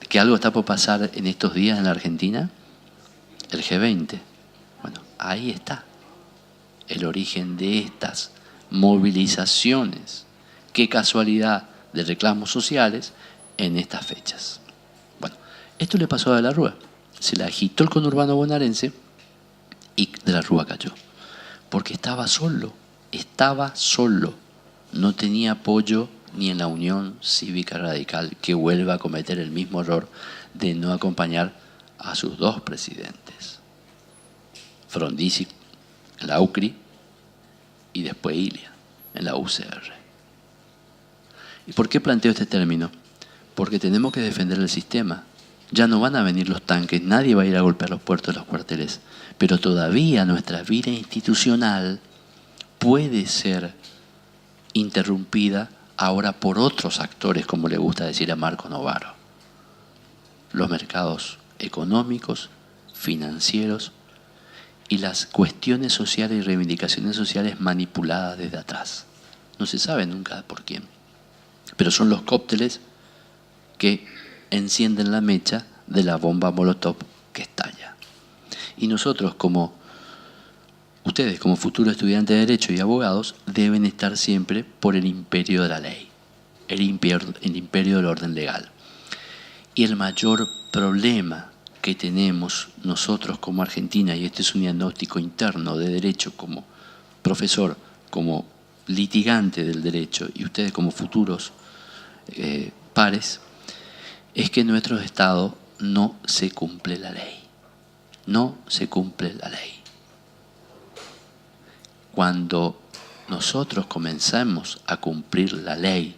¿Que algo está por pasar en estos días en la Argentina? El G20. Bueno, ahí está el origen de estas movilizaciones. Qué casualidad de reclamos sociales en estas fechas. Bueno, esto le pasó a De la Rúa. Se le agitó el conurbano bonaerense y De la Rúa cayó. Porque estaba solo. No tenía apoyo ni en la Unión Cívica Radical, que vuelva a cometer el mismo error de no acompañar a sus dos presidentes. Frondizi en la UCRI y después Ilia en la UCR. ¿Y por qué planteo este término? Porque tenemos que defender el sistema. Ya no van a venir los tanques, nadie va a ir a golpear los puertos de los cuarteles, pero todavía nuestra vida institucional puede ser interrumpida ahora por otros actores, como le gusta decir a Marco Novaro. Los mercados económicos, financieros y las cuestiones sociales y reivindicaciones sociales manipuladas desde atrás. No se sabe nunca por quién, pero son los cócteles que encienden la mecha de la bomba Molotov que estalla. Y nosotros, ustedes como futuros estudiantes de Derecho y abogados, deben estar siempre por el imperio de la ley, el imperio del orden legal. Y el mayor problema que tenemos nosotros como Argentina, y este es un diagnóstico interno de derecho como profesor, como litigante del derecho, y ustedes como futuros pares, es que en nuestro Estado no se cumple la ley. No se cumple la ley. Cuando nosotros comenzamos a cumplir la ley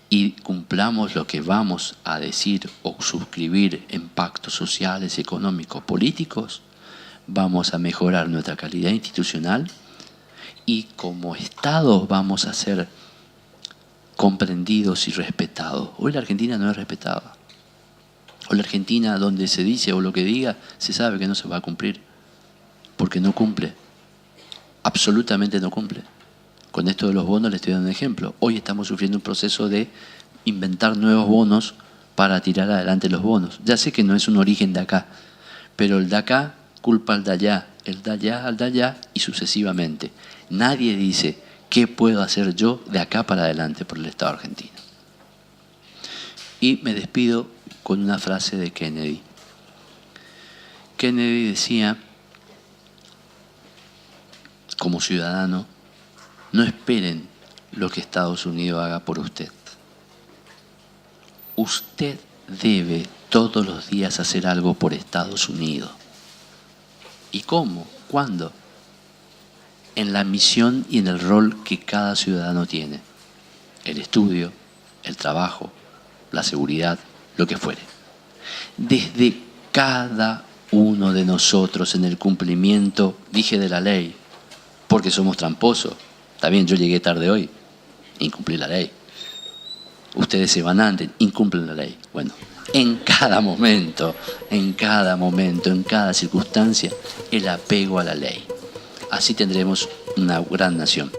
y cumplamos lo que vamos a decir o suscribir en pactos sociales, económicos, políticos, vamos a mejorar nuestra calidad institucional y como Estado vamos a ser comprendidos y respetados. Hoy la Argentina no es respetada. Hoy la Argentina, donde se dice o lo que diga, se sabe que no se va a cumplir, porque no cumple. Absolutamente no cumple. Con esto de los bonos les estoy dando un ejemplo. Hoy estamos sufriendo un proceso de inventar nuevos bonos para tirar adelante los bonos. Ya sé que no es un origen de acá, pero el de acá culpa al de allá, el de allá al de allá y sucesivamente. Nadie dice qué puedo hacer yo de acá para adelante por el Estado argentino. Y me despido con una frase de Kennedy. Kennedy decía, como ciudadano, no esperen lo que Estados Unidos haga por usted. Usted debe todos los días hacer algo por Estados Unidos. ¿Y cómo? ¿Cuándo? En la misión y en el rol que cada ciudadano tiene. El estudio, el trabajo, la seguridad, lo que fuere. Desde cada uno de nosotros en el cumplimiento, dije, de la ley, porque somos tramposos. Está bien, yo llegué tarde hoy, incumplí la ley. Ustedes se van antes, incumplen la ley. Bueno, en cada momento, en cada circunstancia, el apego a la ley. Así tendremos una gran nación.